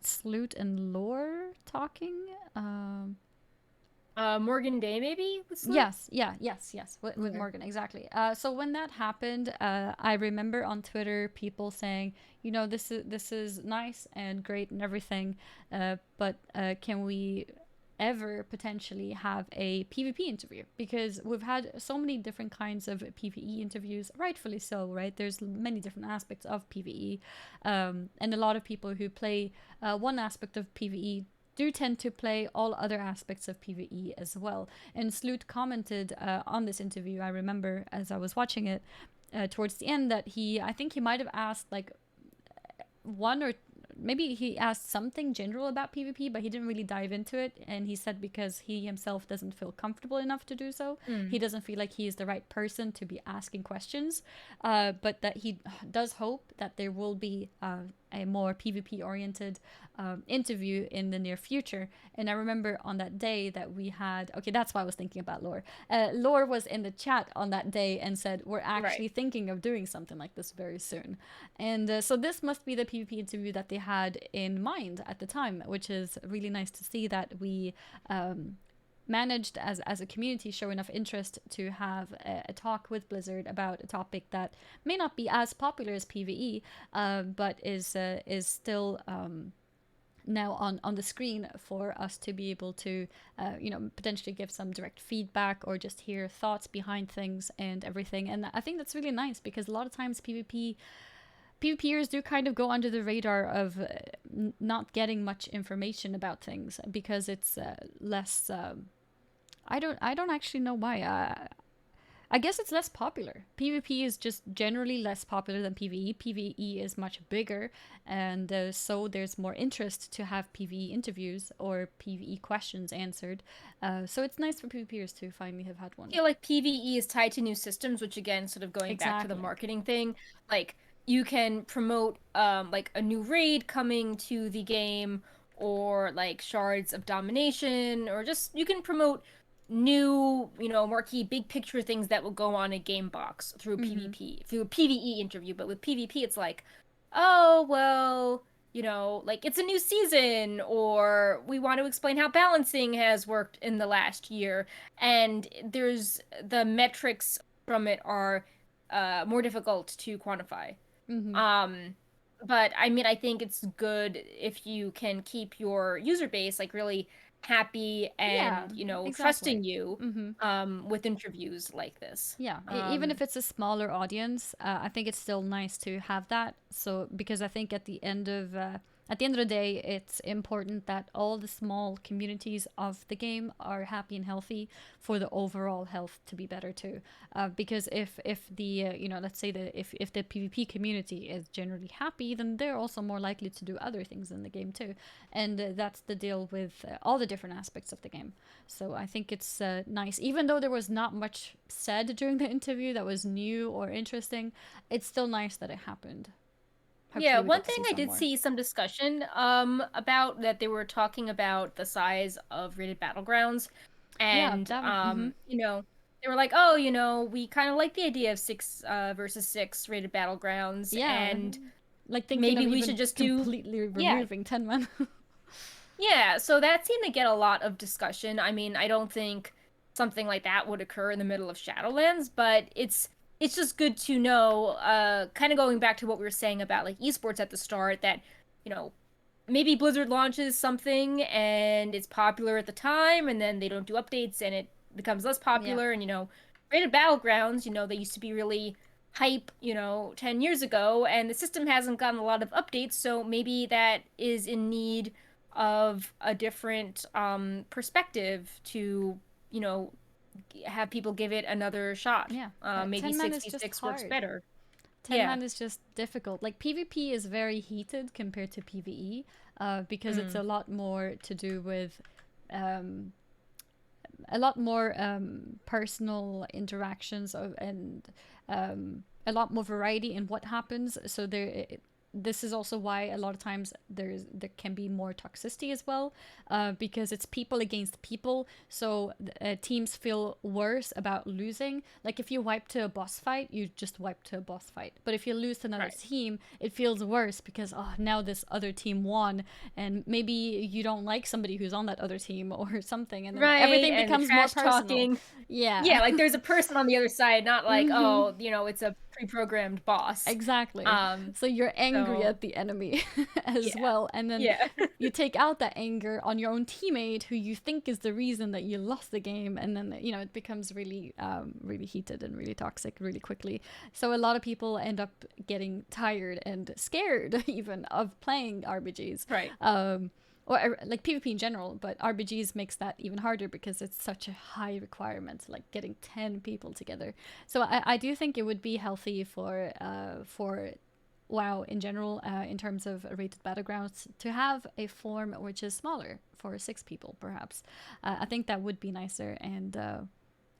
S1: Sloot and Lore talking?
S2: Morgan Day, maybe?
S1: Yes, with Morgan, exactly. So when that happened, I remember on Twitter people saying, this is nice and great and everything, but can we ever potentially have a PvP interview? Because we've had so many different kinds of PvE interviews, rightfully so, right? There's many different aspects of PvE, and a lot of people who play one aspect of PvE do tend to play all other aspects of PvE as well. And Sloot commented on this interview, I remember as I was watching it, towards the end, that I think he might have asked like one or maybe he asked something general about PvP, but he didn't really dive into it. And he said because he himself doesn't feel comfortable enough to do so. He doesn't feel like he is the right person to be asking questions, but that he does hope that there will be a more PvP oriented interview in the near future. And I remember on that day that we had, that's why I was thinking about Lore. Lore was in the chat on that day and said, we're actually thinking of doing something like this very soon. And so this must be the PvP interview that they had in mind at the time, which is really nice to see that we managed as a community show enough interest to have a talk with Blizzard about a topic that may not be as popular as PvE, but is still now on the screen for us to be able to potentially give some direct feedback or just hear thoughts behind things and everything. And I think that's really nice, because a lot of times PvPers do kind of go under the radar of not getting much information about things, because it's less I don't actually know why. I guess it's less popular. PvP is just generally less popular than PvE. PvE is much bigger, and so there's more interest to have PvE interviews or PvE questions answered. So it's nice for PvPers to finally have had one.
S2: I feel like PvE is tied to new systems, which again, sort of going back to the marketing thing, like you can promote like a new raid coming to the game, or like Shards of Domination, or just you can promote new, marquee big picture things that will go on a game box through PvP, through a PvE interview. But with PvP, it's like, oh, well, like it's a new season, or we want to explain how balancing has worked in the last year. And there's the metrics from it are more difficult to quantify. But I mean, I think it's good if you can keep your user base like really happy and trusting you with interviews like this.
S1: Even if it's a smaller audience, I think it's still nice to have that. So because I think at the end of at the end of the day, it's important that all the small communities of the game are happy and healthy for the overall health to be better too. Because if the let's say that if the PvP community is generally happy, then they're also more likely to do other things in the game too, and that's the deal with all the different aspects of the game. So I think it's nice, even though there was not much said during the interview that was new or interesting. It's still nice that it happened. Hopefully
S2: Yeah,
S1: we
S2: one
S1: get to
S2: thing
S1: see
S2: I
S1: some
S2: did
S1: more.
S2: see some discussion about that they were talking about the size of rated battlegrounds, and you know, they were like, oh, you know, we kind of like the idea of 6 versus 6 rated battlegrounds,
S1: Yeah,
S2: and
S1: like thinking
S2: maybe
S1: of
S2: we
S1: even
S2: should just do
S1: completely
S2: yeah.
S1: removing 10 men.
S2: Yeah, so that seemed to get a lot of discussion. I mean, I don't think something like that would occur in the middle of Shadowlands, but it's just good to know, kind of going back to what we were saying about like esports at the start, that, you know, maybe Blizzard launches something and it's popular at the time, and then they don't do updates and it becomes less popular. And, you know, rated battlegrounds, you know, they used to be really hype, you know, 10 years ago, and the system hasn't gotten a lot of updates, so maybe that is in need of a different perspective to, you know, have people give it another shot.
S1: Yeah,
S2: Maybe
S1: 10 man is just
S2: 66 works
S1: hard.
S2: better.
S1: 10
S2: Yeah.
S1: man is just difficult. Like PvP is very heated compared to PvE, because it's a lot more to do with a lot more personal interactions and a lot more variety in what happens. So this is also why a lot of times there can be more toxicity as well, because it's people against people. So teams feel worse about losing. Like if you wipe to a boss fight, you just wipe to a boss fight. But if you lose to another team, it feels worse because now this other team won, and maybe you don't like somebody who's on that other team or something, and then everything
S2: and
S1: becomes more personal.
S2: talking. Yeah, like there's a person on the other side, not like oh, you know, it's a pre-programmed boss.
S1: Exactly. So you're angry at the enemy as well, and then you take out that anger on your own teammate who you think is the reason that you lost the game, and then it becomes really really heated and really toxic really quickly. So a lot of people end up getting tired and scared even of playing RPGs, or like PvP in general, but RPGs makes that even harder because it's such a high requirement, like getting 10 people together. So I do think it would be healthy for WoW in general, in terms of rated battlegrounds, to have a form which is smaller for 6 people, perhaps. I think that would be nicer, and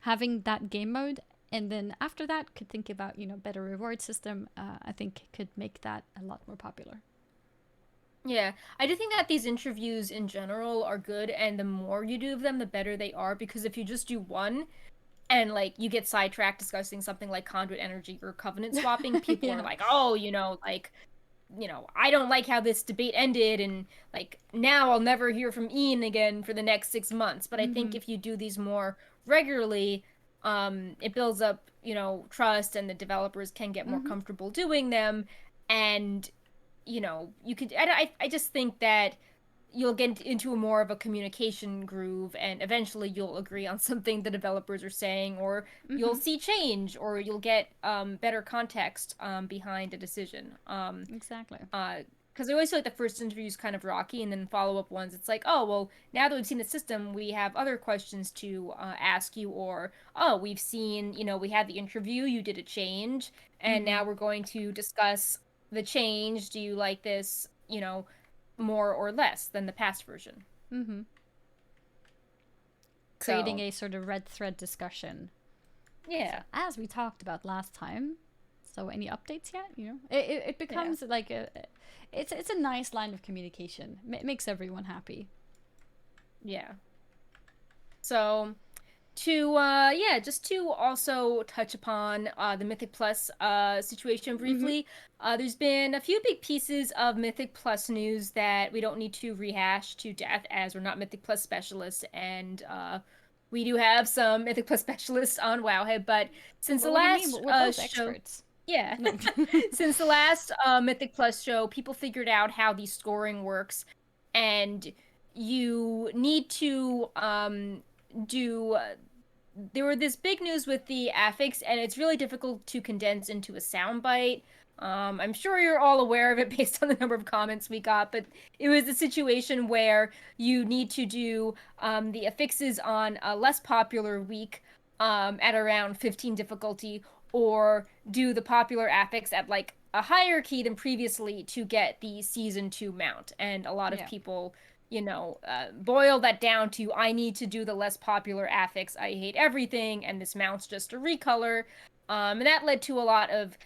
S1: having that game mode, and then after that could think about better reward system. I think could make that a lot more popular.
S2: Yeah, I do think that these interviews in general are good, and the more you do of them, the better they are, because if you just do one and like you get sidetracked discussing something like conduit energy or covenant swapping, people are like, oh, I don't like how this debate ended, and like now I'll never hear from Ian again for the next 6 months. But I think if you do these more regularly, it builds up, trust, and the developers can get more comfortable doing them, and you could. I just think that you'll get into more of a communication groove, and eventually you'll agree on something the developers are saying, or you'll see change, or you'll get better context behind a decision.
S1: Exactly.
S2: Because I always feel like the first interview is kind of rocky, and then follow-up ones, it's like, oh, well, now that we've seen the system, we have other questions to ask you, or, oh, we've seen, we had the interview, you did a change, and now we're going to discuss the change. Do you like this, more or less than the past version?
S1: Creating a sort of red thread discussion.
S2: Yeah.
S1: So, as we talked about last time. So any updates yet? It becomes like it's a nice line of communication. It makes everyone happy. Yeah.
S2: So just to also touch upon the Mythic Plus situation briefly, there's been a few big pieces of Mythic Plus news that we don't need to rehash to death, as we're not Mythic Plus specialists, and we do have some Mythic Plus specialists on Wowhead, but since the last
S1: we're both
S2: show...
S1: experts.
S2: Yeah. Since the last Mythic Plus show, people figured out how the scoring works, and you need to there were this big news with the affix, and it's really difficult to condense into a soundbite. I'm sure you're all aware of it based on the number of comments we got, but it was a situation where you need to do the affixes on a less popular week at around 15 difficulty, or do the popular affix at like a higher key than previously to get the season 2 mount. And a lot of people, boil that down to, I need to do the less popular affix. I hate everything, and this mount's just a recolor. And that led to a lot of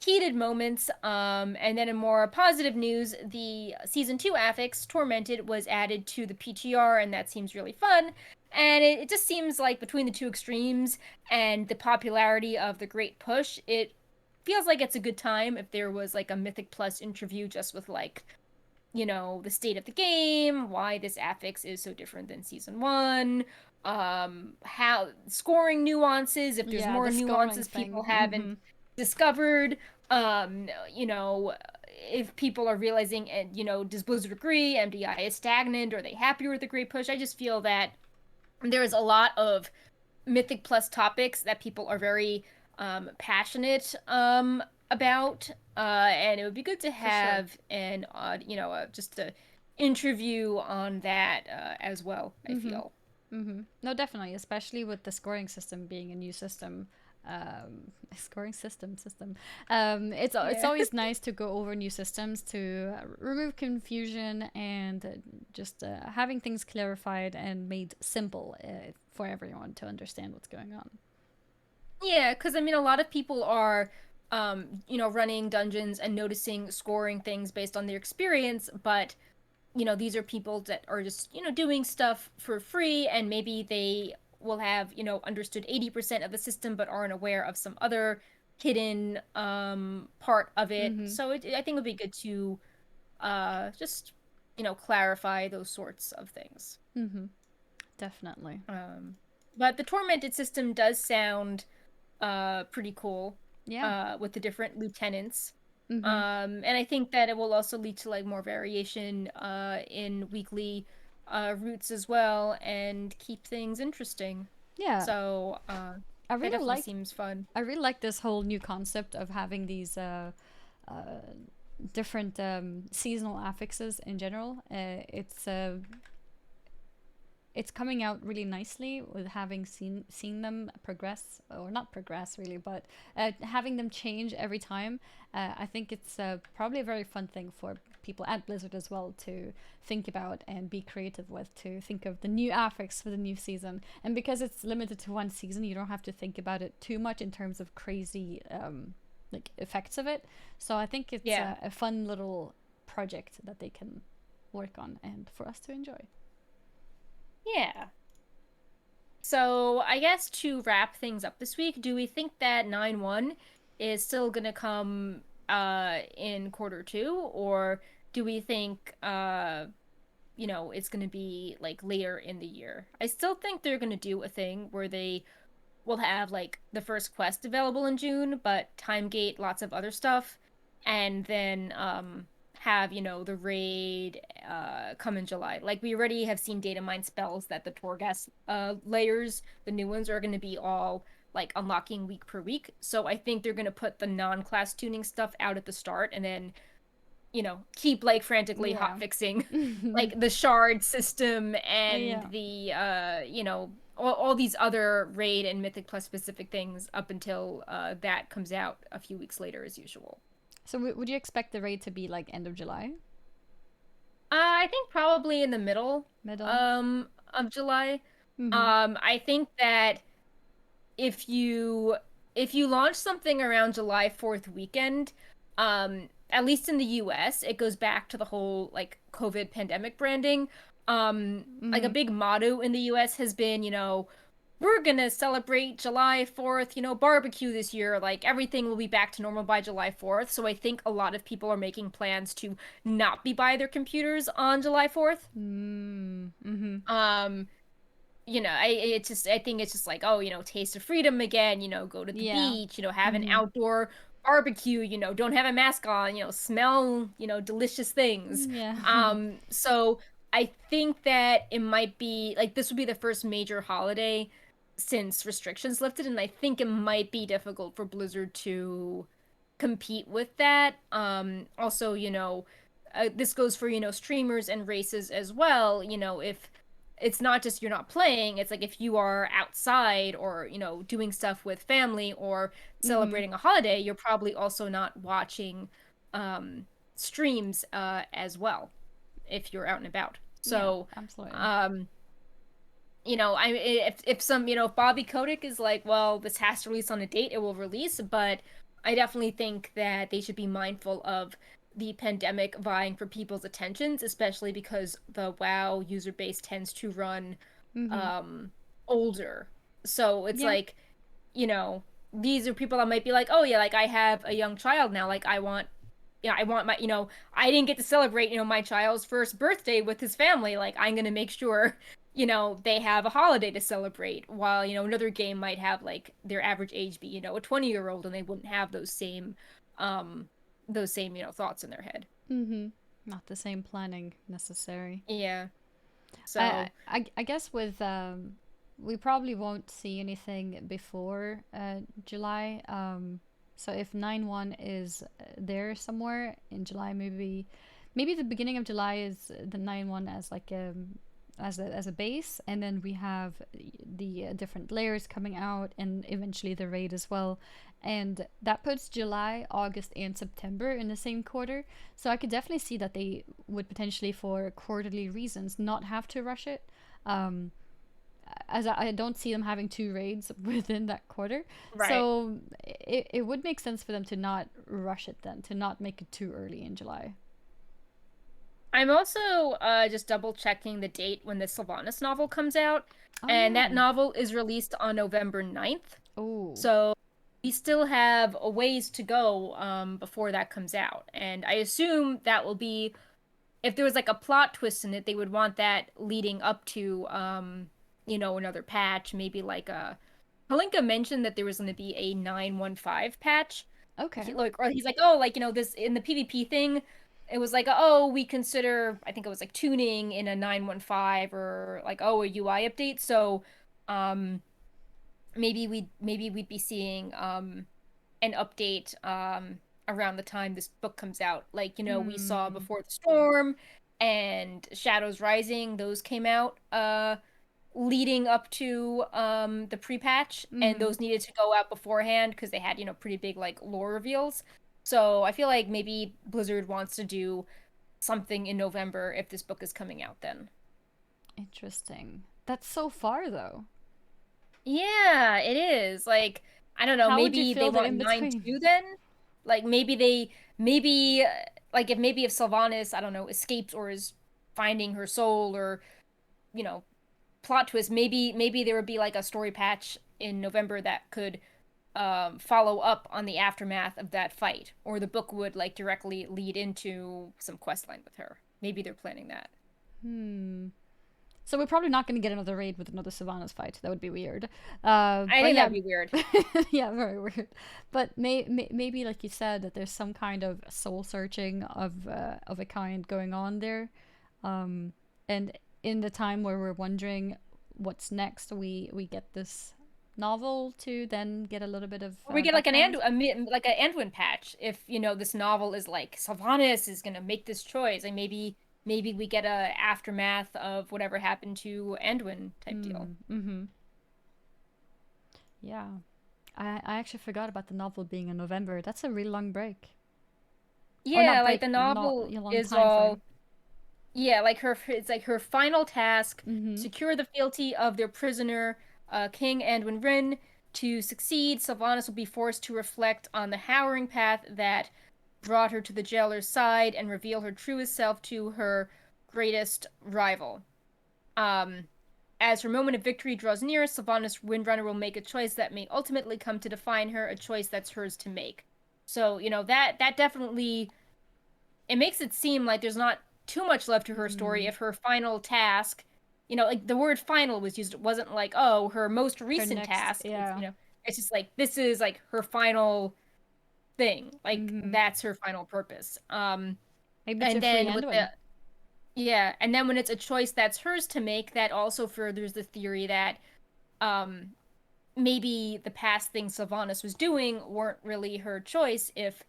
S2: heated moments. And then in more positive news, the season 2 affix Tormented was added to the PTR, and that seems really fun. And it just seems like between the two extremes and the popularity of the Great Push, it feels like it's a good time if there was like a Mythic Plus interview just with like, the state of the game, why this affix is so different than season 1, how scoring nuances, if there's more nuances people haven't discovered, if people are realizing, and does Blizzard agree MDI is stagnant, or are they happier with the Great Push? I just feel that there's a lot of Mythic Plus topics that people are very passionate about, and it would be good to have an just a interview on that as well. I feel.
S1: No, definitely, especially with the scoring system being a new system. Scoring system. It's always nice to go over new systems to remove confusion and just having things clarified and made simple for everyone to understand what's going on.
S2: Yeah, because a lot of people are running dungeons and noticing scoring things based on their experience, but these are people that are just doing stuff for free, and maybe they will have understood 80% of the system but aren't aware of some other hidden part of it. So I think it would be good to just clarify those sorts of things.
S1: Definitely.
S2: But the Tormented system does sound pretty cool. With the different lieutenants. And I think that it will also lead to like more variation in weekly routes as well, and keep things interesting. So
S1: I really
S2: seems fun.
S1: I really like this whole new concept of having these different seasonal affixes in general. It's coming out really nicely with having seen them progress, or not progress really, but having them change every time. I think it's probably a very fun thing for people at Blizzard as well to think about and be creative with, to think of the new affix for the new season. And because it's limited to one season, you don't have to think about it too much in terms of crazy like effects of it. So I think it's a fun little project that they can work on and for us to enjoy.
S2: Yeah. So I guess to wrap things up this week, do we think that 9-1 is still going to come in quarter 2, or do we think it's going to be like later in the year? I still think they're going to do a thing where they will have like the first quest available in June, but Timegate, lots of other stuff, and then have the raid come in July. Like, we already have seen data mine spells that the Torghast layers, the new ones, are going to be all like unlocking week per week. So I think they're going to put the non-class tuning stuff out at the start, and then keep like frantically hotfixing like the shard system and the all these other raid and Mythic Plus specific things up until that comes out a few weeks later as usual.
S1: So would you expect the raid to be like end of July?
S2: I think probably in the middle of July. I think that if you launch something around July 4th weekend, at least in the US, it goes back to the whole like COVID pandemic branding. Like a big motto in the US has been, we're gonna celebrate July 4th, barbecue this year. Like, everything will be back to normal by July 4th. So I think a lot of people are making plans to not be by their computers on July 4th. I think it's just like, taste of freedom again, go to the beach, have an outdoor barbecue, don't have a mask on, smell, delicious things. So I think that it might be like, this would be the first major holiday since restrictions lifted, and I think it might be difficult for Blizzard to compete with that. Also, this goes for, streamers and races as well. If it's not just you're not playing, it's like if you are outside or, doing stuff with family or celebrating a holiday, you're probably also not watching streams as well if you're out and about. So,
S1: yeah, absolutely.
S2: If Bobby Kotick is like, well, this has to release on a date, it will release, but I definitely think that they should be mindful of the pandemic vying for people's attentions, especially because the WoW user base tends to run older. So it's like, these are people that might be like, oh yeah, like I have a young child now, like I want my, I didn't get to celebrate, my child's first birthday with his family. Like, I'm going to make sure, they have a holiday to celebrate. While, another game might have, like, their average age be, a 20-year-old, and they wouldn't have those same, thoughts in their head.
S1: Not the same planning necessary.
S2: Yeah. So.
S1: I guess with, we probably won't see anything before July. So if 9-1 is there somewhere in July, maybe the beginning of July is the 9-1 as like as a base, and then we have the different layers coming out, and eventually the raid as well, and that puts July, August, and September in the same quarter. So I could definitely see that they would potentially, for quarterly reasons, not have to rush it. As I don't see them having 2 raids within that quarter.
S2: Right.
S1: So it would make sense for them to not rush it then, to not make it too early in July.
S2: I'm also just double checking the date when the Sylvanas novel comes out. And that novel is released on November 9th.
S1: Oh.
S2: So we still have a ways to go before that comes out. And I assume that will be, if there was like a plot twist in it, they would want that leading up to another patch, maybe like Kalinka mentioned that there was going to be a 9.15 patch.
S1: Okay.
S2: He's like, oh, like, this in the PvP thing, it was like, oh, we consider, I think it was like tuning in a 9.15 or like, oh, a UI update. So, maybe we'd be seeing an update around the time this book comes out. Like, we saw Before the Storm and Shadows Rising, those came out leading up to the pre-patch, and those needed to go out beforehand because they had, pretty big like lore reveals. So I feel like maybe Blizzard wants to do something in November if this book is coming out then.
S1: Interesting. That's so far though.
S2: Yeah, it is. Like, I don't know, maybe they want 9.2 then? Like maybe if Sylvanas, I don't know, escapes or is finding her soul, or plot twist, maybe there would be like a story patch in November that could follow up on the aftermath of that fight, or the book would like directly lead into some quest line with her. Maybe they're planning that.
S1: So we're probably not going to get another raid with another Sylvanas fight. That would be weird.
S2: I think that'd be weird.
S1: Yeah, very weird. But maybe, like you said, that there's some kind of soul searching of a kind going on there, and in the time where we're wondering what's next, we get this novel to then get a little bit of
S2: we get like an Anduin patch if this novel is like Sylvanas is gonna make this choice, and maybe we get a aftermath of whatever happened to Anduin type deal.
S1: Yeah, I actually forgot about the novel being in November. That's a really long break.
S2: Yeah, like the novel is all frame. Yeah, like it's like her final task: secure the fealty of their prisoner, King Anduin Rin. To succeed, Sylvanas will be forced to reflect on the harrowing path that brought her to the jailer's side and reveal her truest self to her greatest rival. As her moment of victory draws near, Sylvanas Windrunner will make a choice that may ultimately come to define her, a choice that's hers to make. So, that definitely, it makes it seem like there's not too much left to her story if her final task, like the word final was used, it wasn't like, oh, her most recent task.
S1: Yeah.
S2: It's just like, this is like her final thing. Like, that's her final purpose.
S1: Maybe it's
S2: and then
S1: and
S2: then when it's a choice that's hers to make, that also furthers the theory that maybe the past things Sylvanas was doing weren't really her choice if,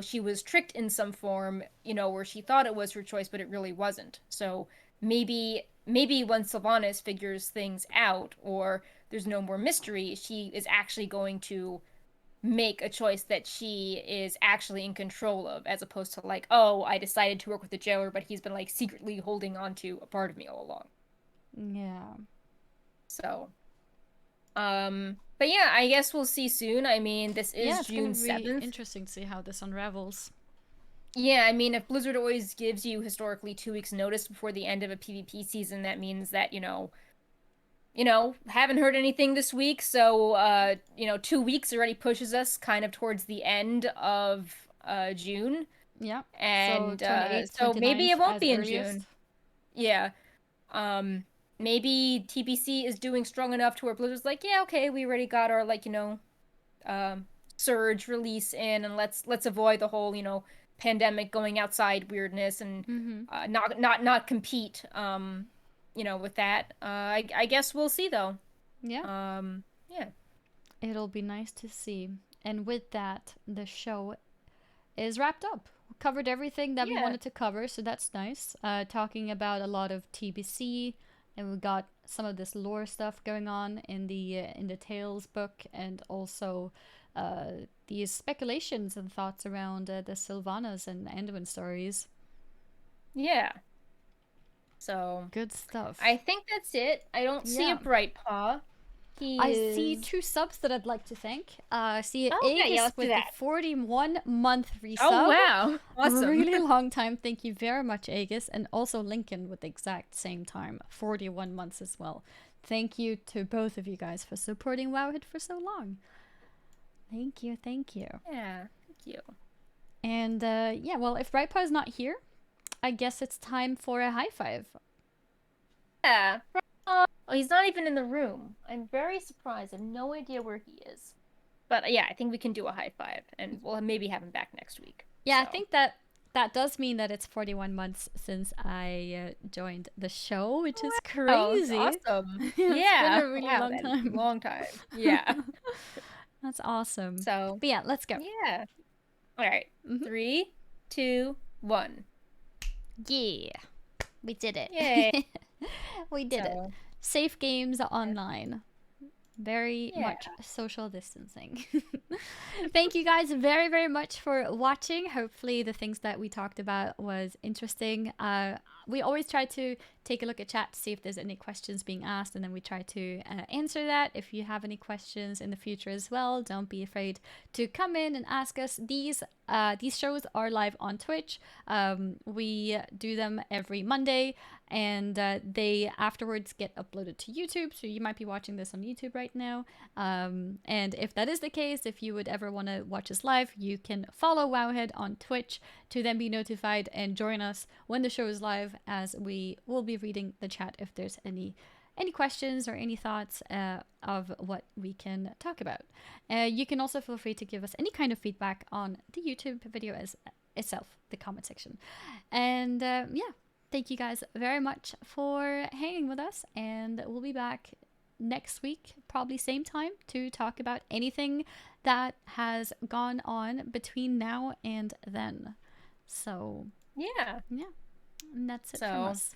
S2: she was tricked in some form, where she thought it was her choice, but it really wasn't. So maybe when Sylvanas figures things out, or there's no more mystery, she is actually going to make a choice that she is actually in control of, as opposed to like, oh, I decided to work with the jailer, but he's been like secretly holding on to a part of me all along.
S1: Yeah.
S2: So, but yeah, I guess we'll see soon. I mean, this is
S1: It's
S2: June
S1: gonna be
S2: 7th.
S1: interesting to see how this unravels.
S2: Yeah, I mean, if Blizzard always gives you historically 2 weeks notice before the end of a PvP season, that means that, haven't heard anything this week, so 2 weeks already pushes us kind of towards the end of June.
S1: Yeah.
S2: And
S1: so 28th,
S2: so maybe it
S1: 29th
S2: won't
S1: as
S2: be in
S1: earliest.
S2: June. Yeah. Maybe TBC is doing strong enough to where Blizzard's like, yeah, okay, we already got our surge release in, and let's avoid the whole pandemic going outside weirdness and not compete with that. I guess we'll see though.
S1: Yeah.
S2: Yeah.
S1: It'll be nice to see. And with that, the show is wrapped up. We covered everything that we
S2: Yeah.
S1: wanted to cover, so that's nice. Talking about a lot of TBC, and we got some of this lore stuff going on in the Tales book, and also these speculations and thoughts around the Sylvanas and Anduin stories.
S2: Yeah. So
S1: Good stuff.
S2: I think that's it. I don't see a
S1: Yeah.
S2: Bright Paw.
S1: I see 2 subs that I'd like to thank. I see
S2: Oh, yeah,
S1: Aegis
S2: let's do
S1: with a
S2: that.
S1: 41-month resub.
S2: Oh wow, awesome.
S1: Really long time. Thank you very much, Aegis. And also Lincoln with the exact same time, 41 months as well. Thank you to both of you guys for supporting Wowhead for so long. Thank you, thank you.
S2: Yeah, thank you.
S1: And yeah, well, if Brightpaw is not here, I guess it's time for a high five.
S2: Yeah. Oh, he's not even in the room. I'm very surprised. I have no idea where he is. But yeah, I think we can do a high five, and we'll maybe have him back next week.
S1: Yeah,
S2: so.
S1: I think that does mean that it's 41 months since I joined the show, which is crazy.
S2: That's awesome.
S1: It's been a really long
S2: that is
S1: time.
S2: a long time. Yeah.
S1: That's awesome.
S2: So,
S1: but yeah, let's go.
S2: Yeah. All right. 3, 2, 1.
S1: Yeah. We did it.
S2: Yay.
S1: We did it. Safe games online. Very much social distancing. Thank you guys very, very much for watching. Hopefully the things that we talked about was interesting. We always try to take a look at chat to see if there's any questions being asked, and then we try to answer that. If you have any questions in the future as well, don't be afraid to come in and ask us. These shows are live on Twitch. We do them every Monday, and they afterwards get uploaded to YouTube, so you might be watching this on YouTube right now. And if that is the case, if you would ever want to watch us live, you can follow Wowhead on Twitch to then be notified and join us when the show is live, as we will be reading the chat if there's any questions or any thoughts of what we can talk about. You can also feel free to give us any kind of feedback on the YouTube video itself, the comment section. And yeah, thank you guys very much for hanging with us, and we'll be back next week, probably same time, to talk about anything that has gone on between now and then. So
S2: yeah,
S1: and that's it from us.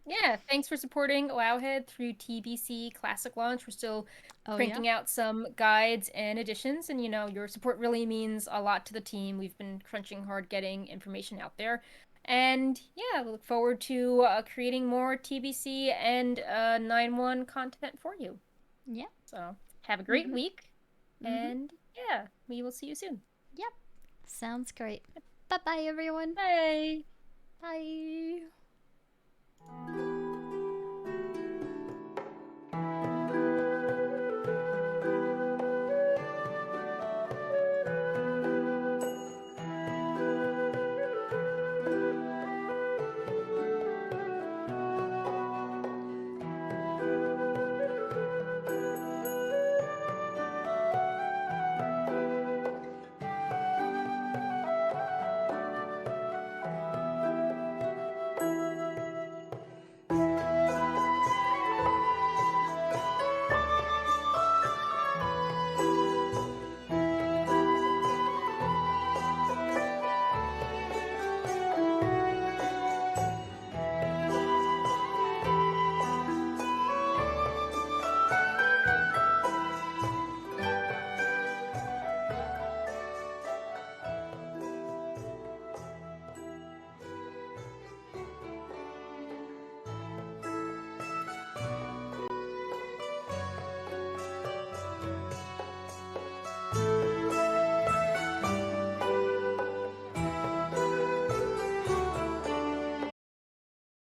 S2: Yeah, thanks for supporting Wowhead through TBC Classic Launch. We're still cranking out some guides and editions, and your support really means a lot to the team. We've been crunching hard getting information out there. And yeah, we look forward to creating more TBC and 9-1 content for you.
S1: Yeah.
S2: So have a great week. And yeah, we will see you soon.
S1: Yep. Sounds great. Bye-bye, everyone.
S2: Bye.
S1: Bye.